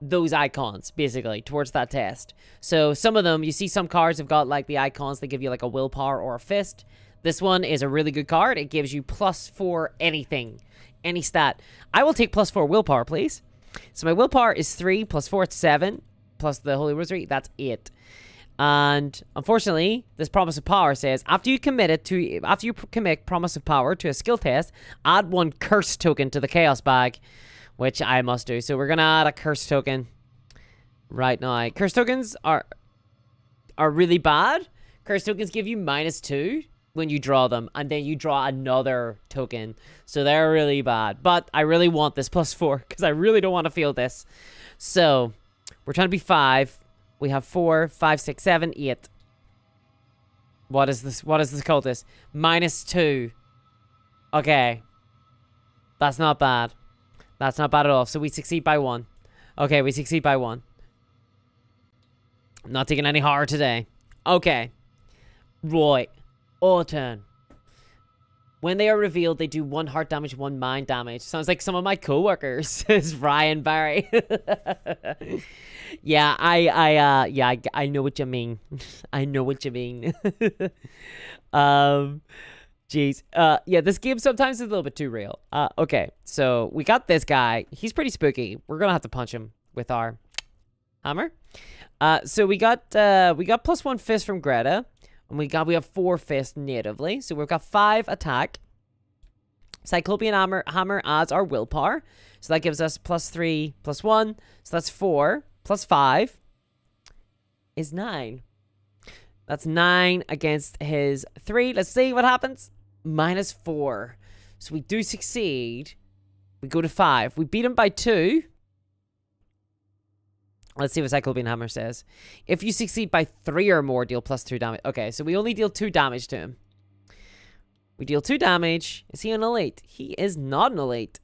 those icons, basically, towards that test. So some of them, you see some cards have got, like, the icons that give you, like, a willpower or a fist. This one is a really good card. It gives you +4 anything. Any stat. I will take +4 willpower, please. So my willpower is 3, +4, it's 7. Plus the Holy Rosary, that's 8. And unfortunately, this Promise of Power says, after you commit Promise of Power to a skill test, add 1 curse token to the Chaos bag, which I must do. So we're gonna add a curse token right now. Curse tokens are really bad. Curse tokens give you -2 when you draw them, and then you draw another token. So they're really bad. But I really want this +4 because I really don't want to feel this. So we're trying to be 5. We have 4, 5, 6, 7, 8. What is this? What is this cultist? -2. Okay. That's not bad. That's not bad at all. So we succeed by 1. Okay, we succeed by 1. I'm not taking any horror today. Okay. Right. All turn. When they are revealed, they do 1 heart damage, 1 mind damage. Sounds like some of my co-workers, says Ryan Barry. Yeah, I know what you mean. I know what you mean. Jeez. Yeah, this game sometimes is a little bit too real. Okay, so we got this guy. He's pretty spooky. We're gonna have to punch him with our hammer. So we got +1 fist from Greta. And we have 4 fists natively. So we've got 5 attack. Cyclopean hammer adds our willpower. So that gives us +3, +1. So that's 4. +5 is 9. That's 9 against his 3. Let's see what happens. -4. So we do succeed. We go to 5. We beat him by 2. Let's see what Cyclopean Hammer says. If you succeed by 3 or more, deal +2 damage. Okay, so we only deal 2 damage to him. We deal 2 damage. Is he an elite? He is not an elite.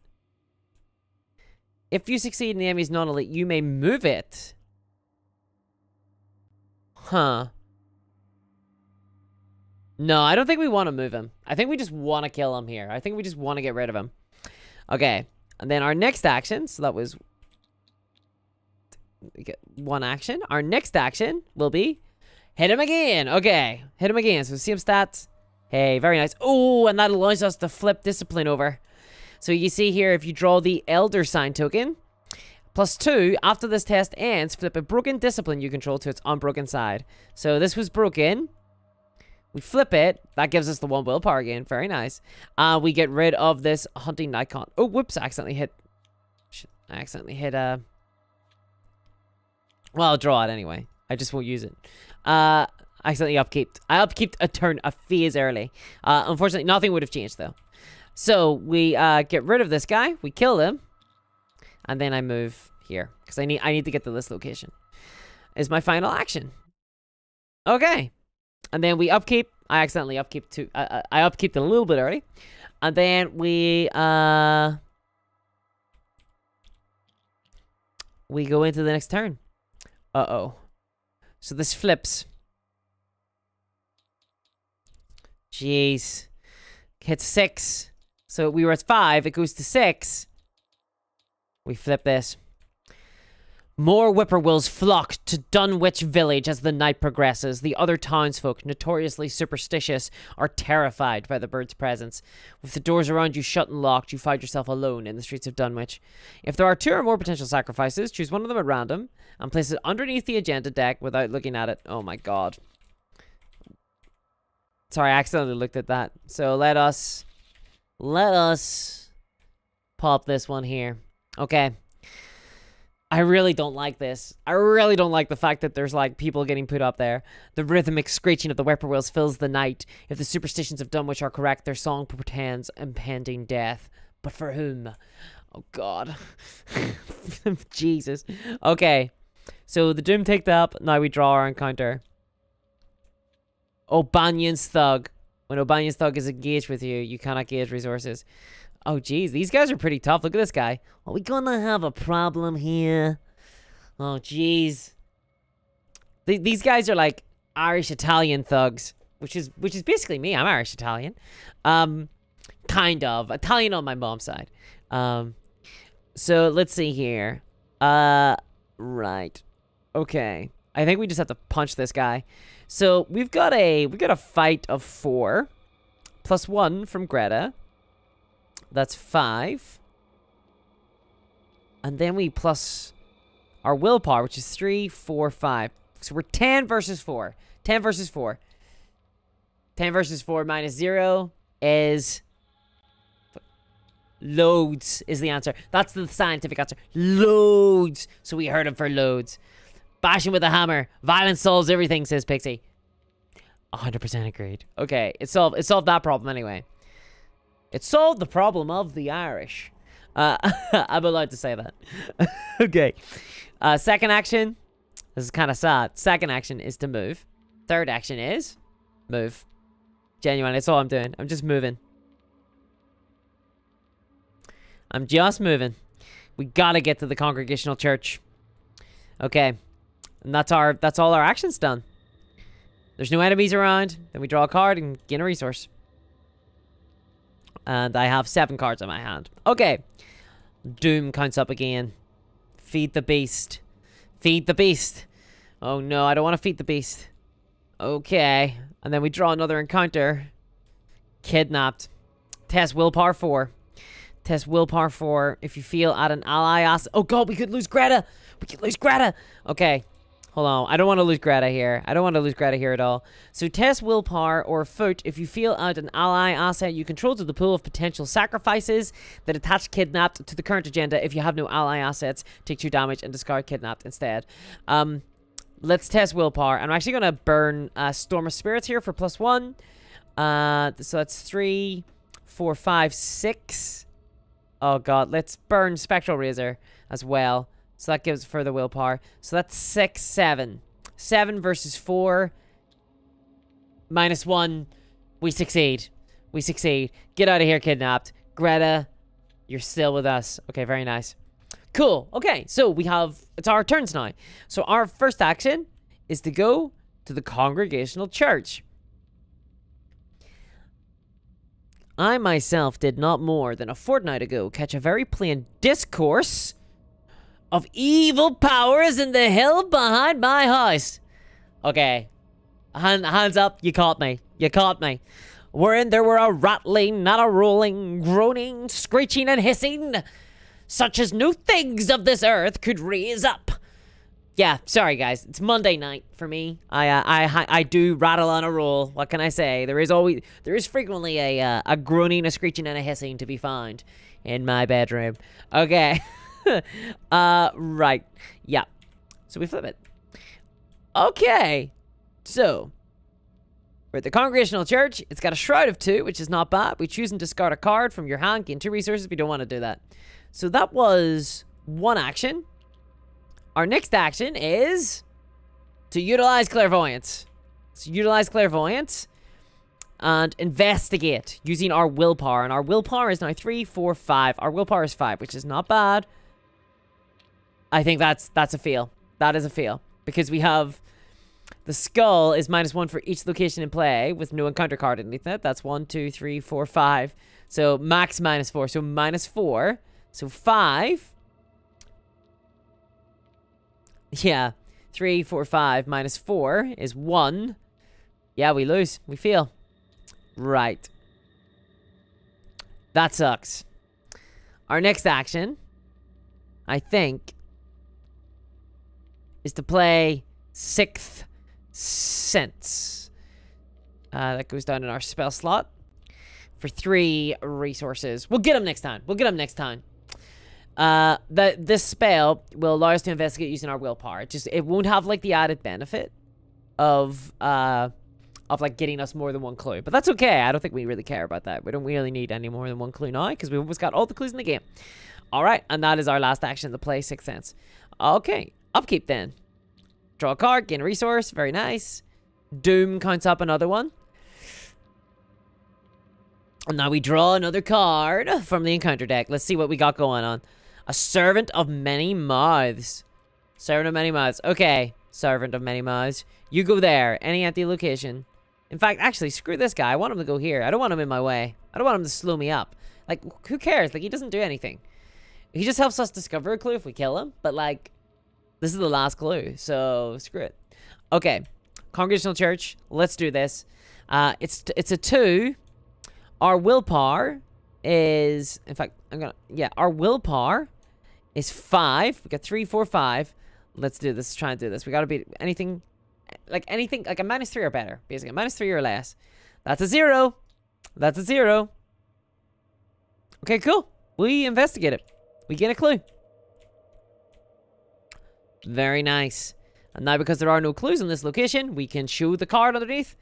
If you succeed and the enemy is not elite, you may move it. Huh. No, I don't think we want to move him. I think we just want to kill him here. I think we just want to get rid of him. Okay. And then our next action, so that was... We get 1 action. Our next action will be hit him again. Okay, hit him again. So see him stats. Hey, very nice. Oh, and that allows us to flip discipline over. So you see here, if you draw the Elder Sign token, +2, after this test ends, flip a broken discipline you control to its unbroken side. So this was broken. We flip it. That gives us the 1 willpower again. Very nice. We get rid of this hunting icon. Oh, whoops! I accidentally hit. Well, I'll draw it anyway. I just won't use it. Accidentally upkeeped. I upkeeped a phase early. Unfortunately, nothing would have changed, though. So we get rid of this guy. We kill him. And then I move here. Because I need to get to this location. Is my final action. Okay. And then we upkeep. I accidentally upkeep to... I upkeeped a little bit early. And then we go into the next turn. Uh-oh. So this flips. Jeez. Hits 6. So we were at 5. It goes to 6. We flip this. More whippoorwills flock to Dunwich village as the night progresses. The other townsfolk, notoriously superstitious, are terrified by the bird's presence. With the doors around you shut and locked, you find yourself alone in the streets of Dunwich. If there are 2 or more potential sacrifices, choose one of them at random and place it underneath the agenda deck without looking at it. Oh my god. Sorry, I accidentally looked at that. So let us pop this one here. Okay. I really don't like this. I really don't like the fact that there's, like, people getting put up there. The rhythmic screeching of the whippoorwills fills the night. If the superstitions of Dunwich are correct, their song portends impending death. But for whom? Oh, God. Jesus. Okay. So, the doom ticked up. Now we draw our encounter. O'Banion's Thug. When O'Banion's Thug is engaged with you, you cannot gauge resources. Oh, geez. These guys are pretty tough. Look at this guy. Are we gonna have a problem here? Oh, geez. These guys are like Irish-Italian thugs. Which is basically me. I'm Irish-Italian. Kind of. Italian on my mom's side. So, let's see here. Right. Okay. I think we just have to punch this guy. So, we've got a fight of 4. +1 from Greta. That's 5. And then we plus our willpower, which is 3, 4, 5. So we're 10 versus 4. 10 versus 4. 10 versus 4 minus 0 is... loads is the answer. That's the scientific answer. Loads. So we heard him for loads. Bashing with a hammer. Violence solves everything, says Pixie. 100% agreed. Okay, it solved that problem anyway. It solved the problem of the Irish. I'm allowed to say that. Okay. Second action. This is kind of sad. Second action is to move. Third action is move. Genuinely, that's all I'm doing. I'm just moving. I'm just moving. We gotta get to the Congregational Church. Okay. And that's all our actions done. There's no enemies around. Then we draw a card and gain a resource. And I have 7 cards in my hand. Okay. Doom counts up again. Feed the beast. Feed the beast. Oh no, I don't want to feed the beast. Okay. And then we draw another encounter. Kidnapped. Test willpower 4. Test willpower 4. If you feel at an ally asset. Oh god, we could lose Greta. We could lose Greta. Okay. Hold on. I don't want to lose Greta here. I don't want to lose Greta here at all. So test willpower or foot. If you feel out an ally asset you control to the pool of potential sacrifices that attach kidnapped to the current agenda. If you have no ally assets, take 2 damage and discard kidnapped instead. Let's test willpower. I'm actually going to burn Storm of Spirits here for +1. So that's 3, 4, 5, 6. Oh god. Let's burn Spectral Razor as well. So that gives further willpower. So that's 6, 7. 7 versus 4. -1. We succeed. We succeed. Get out of here, kidnapped. Greta, you're still with us. Okay, very nice. Cool. Okay, so we have... it's our turns now. So our first action is to go to the Congregational Church. I myself did not more than a fortnight ago catch a very plain discourse of evil powers in the hill behind my house. Okay. Hands up. You caught me. You caught me. Wherein there were a rattling, not a rolling, groaning, screeching, and hissing, such as no things of this earth could raise up. Yeah, sorry guys. It's Monday night for me. I do rattle on a roll. What can I say? There is frequently a groaning, a screeching, and a hissing to be found in my bedroom. Okay. Right. Yeah. So we flip it. Okay. So We're at the Congregational Church. It's got a Shroud of 2, which is not bad. We choose and discard a card from your hand, gain 2 resources. We don't want to do that. So that was one action. Our next action is to utilize Clairvoyance. So utilize Clairvoyance and investigate using our willpower. And our willpower is now 3, 4, 5. Our willpower is 5, which is not bad. I think that's a fail. That is a fail. Because we have... The skull is -1 for each location in play with no encounter card underneath it. That's 1, 2, 3, 4, 5. So max -4. So -4. So 5. Yeah. 3, 4, 5 -4 is 1. Yeah, we lose. We fail. Right. That sucks. Our next action, I think, is to play 6th Sense. That goes down in our spell slot for 3 resources. We'll get them next time. We'll get them next time. This spell will allow us to investigate using our willpower. It won't have like the added benefit of like getting us more than 1 clue. But that's okay. I don't think we really care about that. We don't really need any more than 1 clue now because we've almost got all the clues in the game. All right, and that is our last action to play 6th Sense. Okay, upkeep then. Draw a card, gain a resource. Very nice. Doom counts up another one. And now we draw another card from the encounter deck. Let's see what we got going on. A Servant of Many Mouths. Servant of Many Mouths. Okay, Servant of Many Mouths. You go there. Any empty location. In fact, actually, screw this guy. I want him to go here. I don't want him in my way. I don't want him to slow me up. Like, who cares? Like, he doesn't do anything. He just helps us discover a clue if we kill him. But, like... This is the last clue, so screw it. Okay, Congregational Church. Let's do this. It's a 2. Our willpower is, in fact, our willpower is 5. We got 3, 4, 5. Let's do this. Try and do this. We gotta beat anything like a -3 or better. Basically, -3 or less. That's a 0. That's a 0. Okay, cool. We investigate it. We get a clue. Very nice. And now because there are no clues in this location, we can show the card underneath.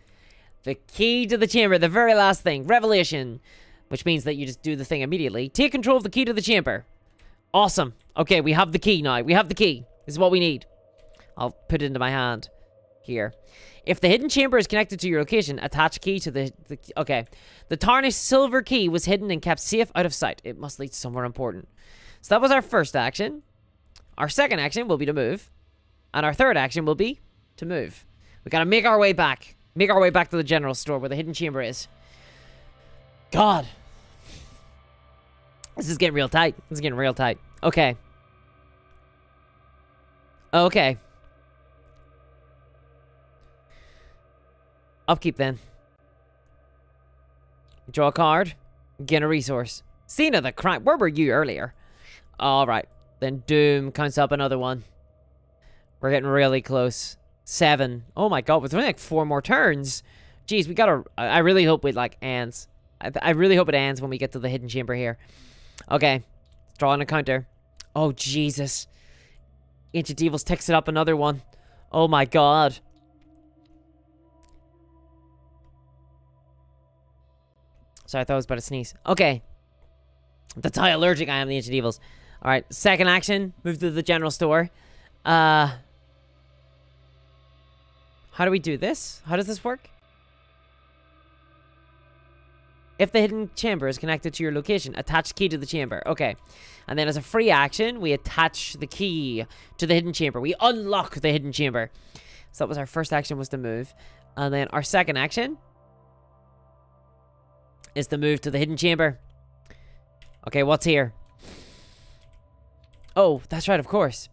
The key to the chamber, the very last thing. Revelation. Which means that you just do the thing immediately. Take control of the key to the chamber. Awesome. Okay, we have the key now. We have the key. This is what we need. I'll put it into my hand. Here. If the hidden chamber is connected to your location, attach key to the okay. The tarnished silver key was hidden and kept safe out of sight. It must lead somewhere important. So that was our first action. Our second action will be to move. And our third action will be to move. We gotta make our way back. Make our way back to the general store where the hidden chamber is. God. This is getting real tight. This is getting real tight. Okay. Okay. Upkeep then. Draw a card. Gain a resource. Scene of the crime. Where were you earlier? Alright. Then Doom counts up another one. We're getting really close. 7. Oh my god, with only like 4 more turns. Jeez, we gotta... I really hope it like ends. I really hope it ends when we get to the hidden chamber here. Okay. Draw an encounter. Oh, Jesus. Ancient Evils ticks it up another one. Oh my god. Sorry, I thought I was about to sneeze. Okay. That's how allergic I am to the Ancient Evils. Alright, second action. Move to the general store. How do we do this? How does this work? If the hidden chamber is connected to your location, attach key to the chamber. Okay. And then as a free action, we attach the key to the hidden chamber. We unlock the hidden chamber. So that was our first action, was to move. And then our second action is to move to the hidden chamber. Okay, what's here? Oh, that's right, of course.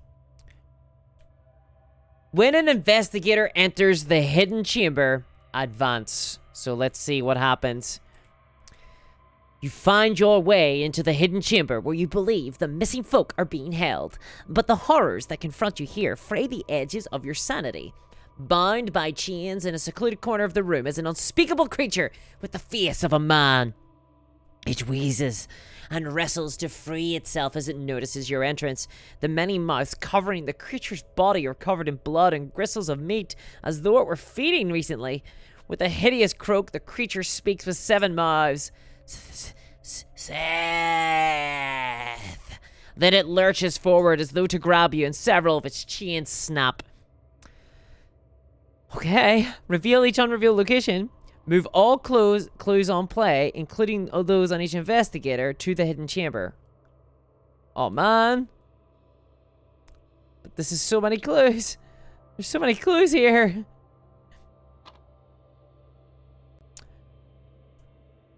When an investigator enters the hidden chamber, advance. So let's see what happens. You find your way into the hidden chamber where you believe the missing folk are being held. But the horrors that confront you here fray the edges of your sanity. Bound by chains in a secluded corner of the room is an unspeakable creature with the face of a man. It wheezes and wrestles to free itself as it notices your entrance. The many mouths covering the creature's body are covered in blood and gristles of meat, as though it were feeding recently. With a hideous croak, the creature speaks with 7 mouths. Seth. Then it lurches forward as though to grab you, and several of its chains snap. Okay. Reveal each unrevealed location. Move all clues on play, including those on each investigator, to the hidden chamber. Oh, man. But this is so many clues. There's so many clues here.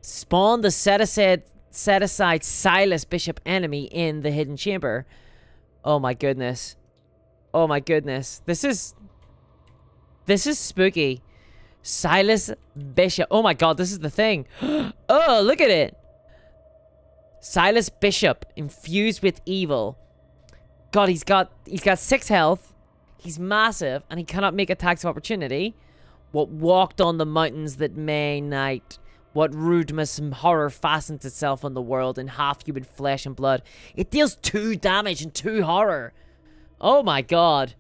Spawn the set-aside Silas Bishop enemy in the hidden chamber. Oh, my goodness. Oh, my goodness. This is spooky. Silas Bishop. Oh my god, this is the thing. Oh, look at it. Silas Bishop, infused with evil. God, he's got 6 health. He's massive, and he cannot make attacks of opportunity. What walked on the mountains that May night. What rudeness and horror fastens itself on the world in half-human flesh and blood. It deals 2 damage and 2 horror. Oh my god.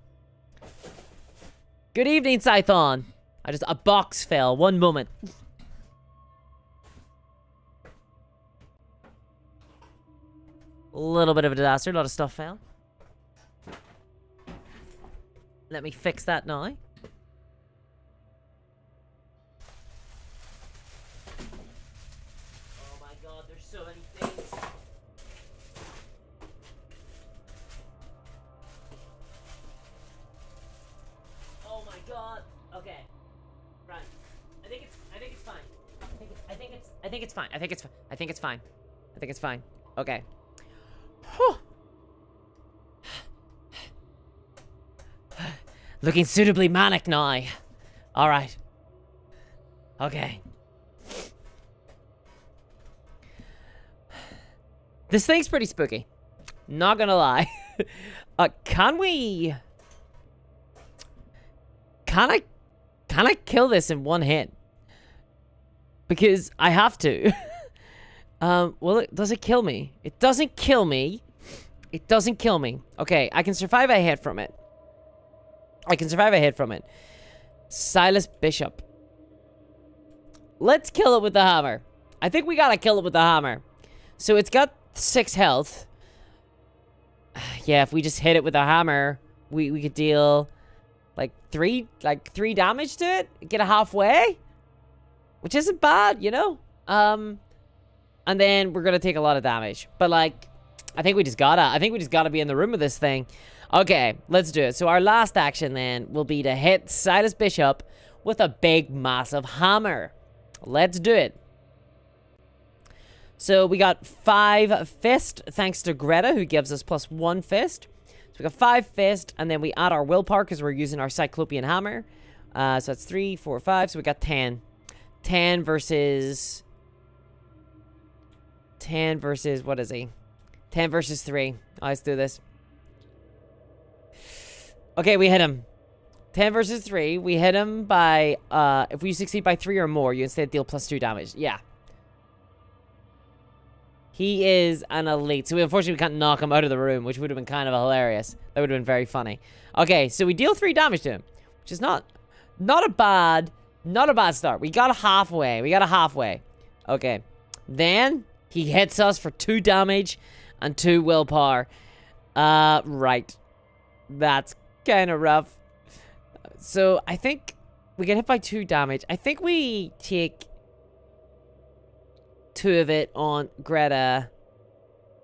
Good evening, Scython. A box fell. One moment. A little bit of a disaster. A lot of stuff fell. Let me fix that now. Oh my god, there's so many things. Oh my god. Okay. Right. I think it's fine. I think it's fine. Okay. Whew. Looking suitably manic now. Alright. Okay. This thing's pretty spooky. Not gonna lie. Can I kill this in one hit? Because I have to. Well, does it kill me? It doesn't kill me. It doesn't kill me. Okay, I can survive a hit from it. Silas Bishop. Let's kill it with the hammer. I think we gotta kill it with the hammer. So it's got 6 health. Yeah, if we just hit it with a hammer, we could deal like 3 damage to it. Get it halfway. Which isn't bad, you know? And then we're gonna take a lot of damage. But like, I think we just gotta be in the room with this thing. Okay, let's do it. So our last action then will be to hit Silas Bishop with a big, massive hammer. Let's do it. So we got 5 fist, thanks to Greta, who gives us +1 fist. So we got 5 fist, and then we add our willpower because we're using our Cyclopean hammer. So that's 3, 4, 5. So we got 10. 10 versus... what is he? 10 versus 3. Let's do this. Okay, we hit him. 10 versus 3. We hit him by, if we succeed by 3 or more, you instead deal +2 damage. Yeah. He is an elite. So we unfortunately can't knock him out of the room, which would have been kind of hilarious. That would have been very funny. Okay, so we deal 3 damage to him, which is not a bad start. We got halfway. Okay. Then he hits us for 2 damage and 2 willpower. Right. That's kind of rough. So I think we get hit by 2 damage. I think we take 2 of it on Greta,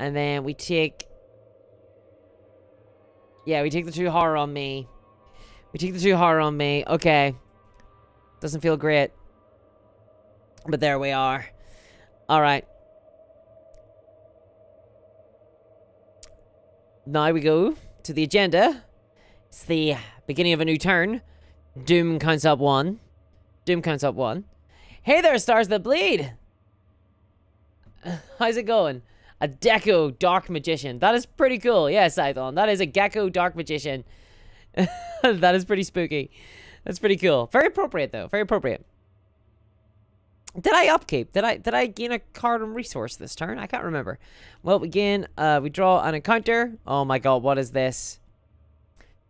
and then we take... Yeah, we take the 2 horror on me. Okay. Doesn't feel great. But there we are. Alright. Now we go to the agenda. It's the beginning of a new turn. Doom counts up 1. Hey there, stars that bleed! How's it going? A Deco Dark Magician. That is pretty cool. Yeah, Scython. That is a Gecko Dark Magician. That is pretty spooky. That's pretty cool. Very appropriate, though. Very appropriate. Did I upkeep? Did I gain a card and resource this turn? I can't remember. Well, we draw an encounter. Oh my god, what is this?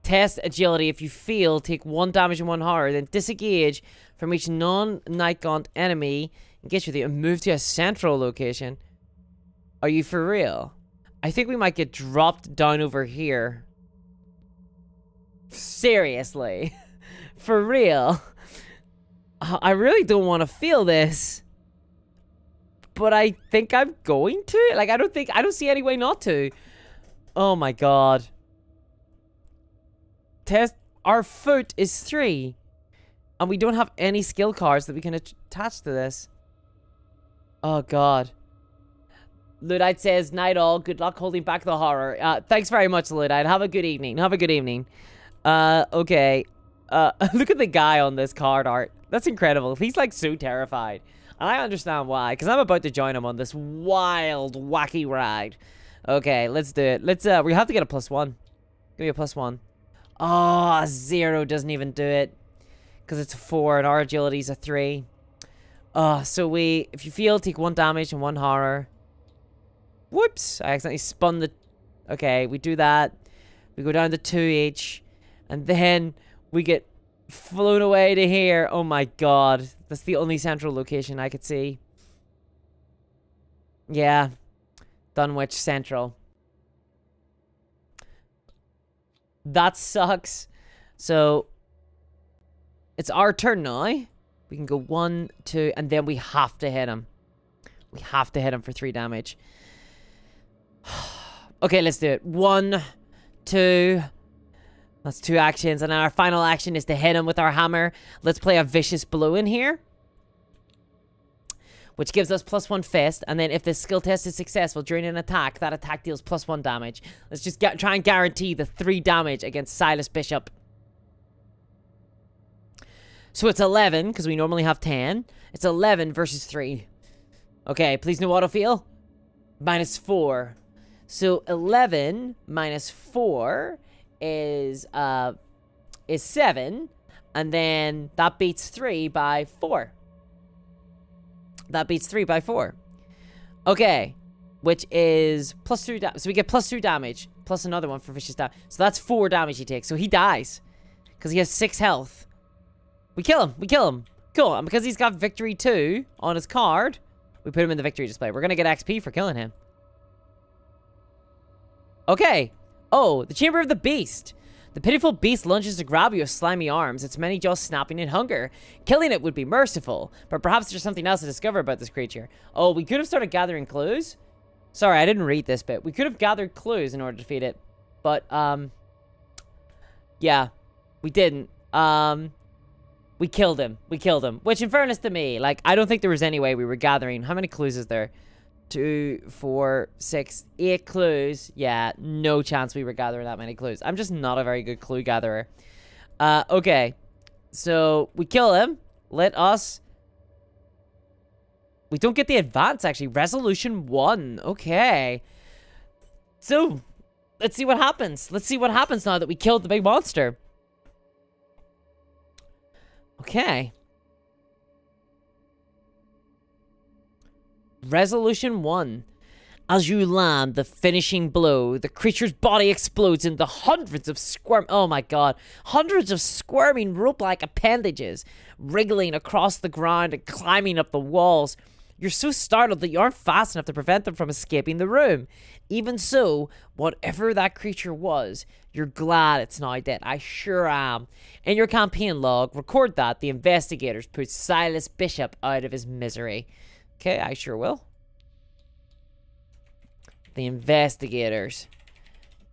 Test agility. If you fail, take 1 damage and 1 horror. Then disengage from each non-night gaunt enemy. Engage with you and move to a central location. Are you for real? I think we might get dropped down over here. Seriously. For real. I really don't want to feel this. But I think I'm going to. Like, I don't see any way not to. Oh my god. Test. Our foot is 3. And we don't have any skill cards that we can attach to this. Oh god. Luddite says, night all. Good luck holding back the horror. Thanks very much, Luddite. Have a good evening. Have a good evening. Okay. Look at the guy on this card art. That's incredible. He's like so terrified. And I understand why. Because I'm about to join him on this wild, wacky ride. Okay, let's do it. Let's, we have to get a +1. Give me a +1. Oh, 0 doesn't even do it. Because it's a 4 and our agility's a 3. Oh, so if you fail, take 1 damage and 1 horror. Whoops, I accidentally spun the... Okay, we do that. We go down to 2 each. And then we get flown away to here. Oh my god. That's the only central location I could see. Yeah. Dunwich Central. That sucks. So, it's our turn now. We can go 1, 2, and then we have to hit him. We have to hit him for 3 damage. Okay, let's do it. 1, 2. That's 2 actions. And our final action is to hit him with our hammer. Let's play a vicious blow in here. Which gives us +1 fist. And then if this skill test is successful during an attack, that attack deals +1 damage. Let's just try and guarantee the 3 damage against Silas Bishop. So it's 11, because we normally have 10. It's 11 versus 3. Okay, please no auto-feel. -4. So 11 minus 4 is 7. And then that beats 3 by 4. That beats 3 by 4. Okay. Which is +2 damage. So we get +2 damage. Plus another one for vicious damage. So that's 4 damage he takes. So he dies. Because he has 6 health. We kill him. We kill him. Cool. And because he's got victory 2 on his card, we put him in the victory display. We're going to get XP for killing him. Okay. Oh, the Chamber of the Beast. The pitiful beast lunges to grab you with slimy arms, its many jaws snapping in hunger. Killing it would be merciful, but perhaps there's something else to discover about this creature. Oh, we could have started gathering clues. Sorry, I didn't read this bit. We could have gathered clues in order to defeat it, but, yeah, we didn't. We killed him. We killed him. Which, in fairness to me, like, I don't think there was any way we were gathering. How many clues is there? 2, 4, 6, 8 clues. Yeah, no chance we were gathering that many clues. I'm just not a very good clue gatherer. Okay. So, we kill him. Let us... We don't get the advance, actually. Resolution 1. Okay. So, let's see what happens. Let's see what happens now that we killed the big monster. Okay. Resolution 1. As you land the finishing blow, the creature's body explodes into hundreds of oh my god, hundreds of squirming rope-like appendages, wriggling across the ground and climbing up the walls. You're so startled that you aren't fast enough to prevent them from escaping the room. Even so, whatever that creature was, you're glad it's now dead. I sure am. In your campaign log, record that the investigators put Silas Bishop out of his misery. Okay, I sure will. The investigators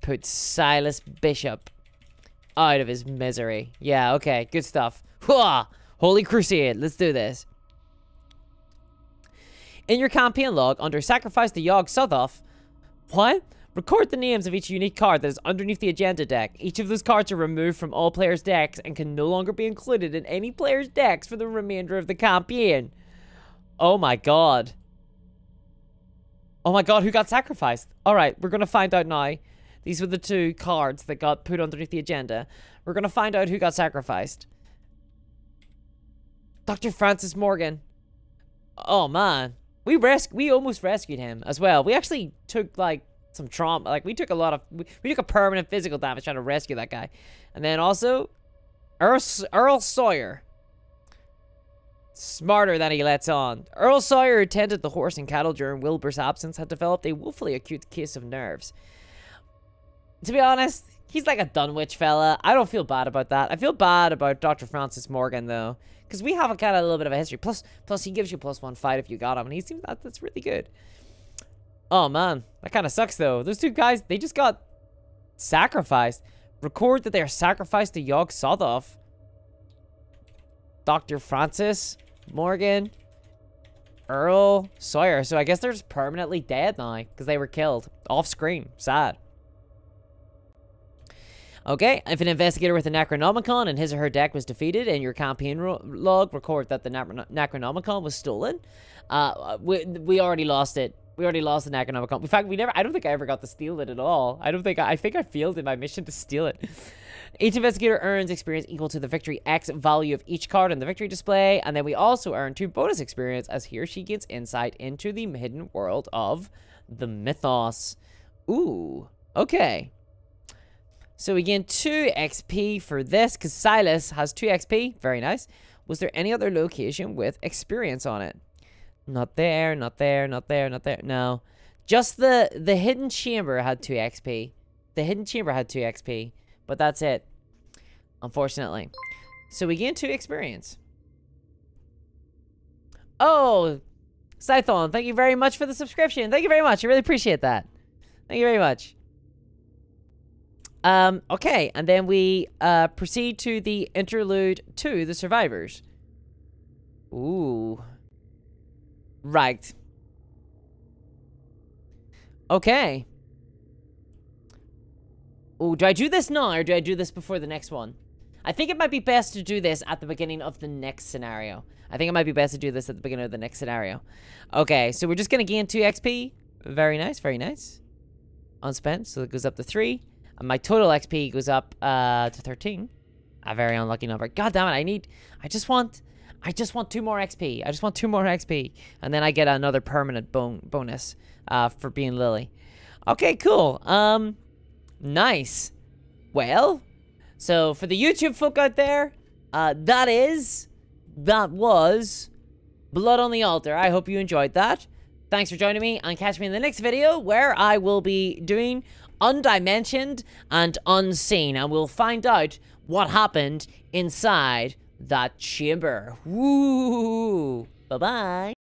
put Silas Bishop out of his misery. Yeah, okay, good stuff. Hooah! Holy Crusade, let's do this. In your campaign log, under Sacrifice the Yogg Sothoth, what? Record the names of each unique card that is underneath the agenda deck. Each of those cards are removed from all players' decks and can no longer be included in any player's decks for the remainder of the campaign. Oh my god. Oh my god, who got sacrificed? Alright, we're gonna find out now. These were the 2 cards that got put underneath the agenda. We're gonna find out who got sacrificed. Dr. Francis Morgan. Oh man. We almost rescued him as well. We actually took, like, some trauma. Like, we took a lot of... We took a permanent physical damage trying to rescue that guy. And then also, Earl Sawyer. Smarter than he lets on. Earl Sawyer, who tended the horse and cattle during Wilbur's absence, had developed a woefully acute case of nerves. To be honest, he's like a Dunwich fella. I don't feel bad about that. I feel bad about Dr. Francis Morgan, though, because we have a kind of a little bit of a history. Plus he gives you +1 fight if you got him, and he seems that's really good. Oh, man. That kind of sucks, though. Those two guys, they just got sacrificed. Record that they are sacrificed to Yog Sothoth. Dr. Francis Morgan, Earl Sawyer. So I guess they're just permanently dead now because they were killed off screen. Sad. Okay, if an investigator with a Necronomicon and his or her deck was defeated in your campaign log, record that the Necronomicon was stolen. We already lost it. We already lost the Necronomicon. In fact, I don't think I ever got to steal it at all. I think I failed in my mission to steal it. Each investigator earns experience equal to the victory X value of each card in the victory display, and then we also earn 2 bonus experience as he or she gains insight into the hidden world of the Mythos. Ooh, okay. So we gain 2 XP for this, because Silas has 2 XP. Very nice. Was there any other location with experience on it? Not there, not there, not there, not there. No. Just the hidden chamber had 2 XP. The hidden chamber had 2 XP. But that's it, unfortunately. So we gain 2 experience. Oh, Scython, thank you very much for the subscription. Thank you very much. I really appreciate that. Thank you very much. Okay, and then we proceed to the Interlude 2, the Survivors. Ooh. Right. Okay. Ooh, do I do this now, or do I do this before the next one? I think it might be best to do this at the beginning of the next scenario. I think it might be best to do this at the beginning of the next scenario. Okay, so we're just going to gain 2 XP. Very nice, very nice. Unspent, so it goes up to 3. And my total XP goes up to 13. A very unlucky number. God damn it, I just want 2 more XP. I just want 2 more XP. And then I get another permanent bonus for being Lily. Okay, cool. Nice. Well, so for the YouTube folk out there, that was Blood on the Altar. I hope you enjoyed that. Thanks for joining me, and catch me in the next video where I will be doing Undimensioned and Unseen, and we'll find out what happened inside that chamber. Woo! Bye-bye.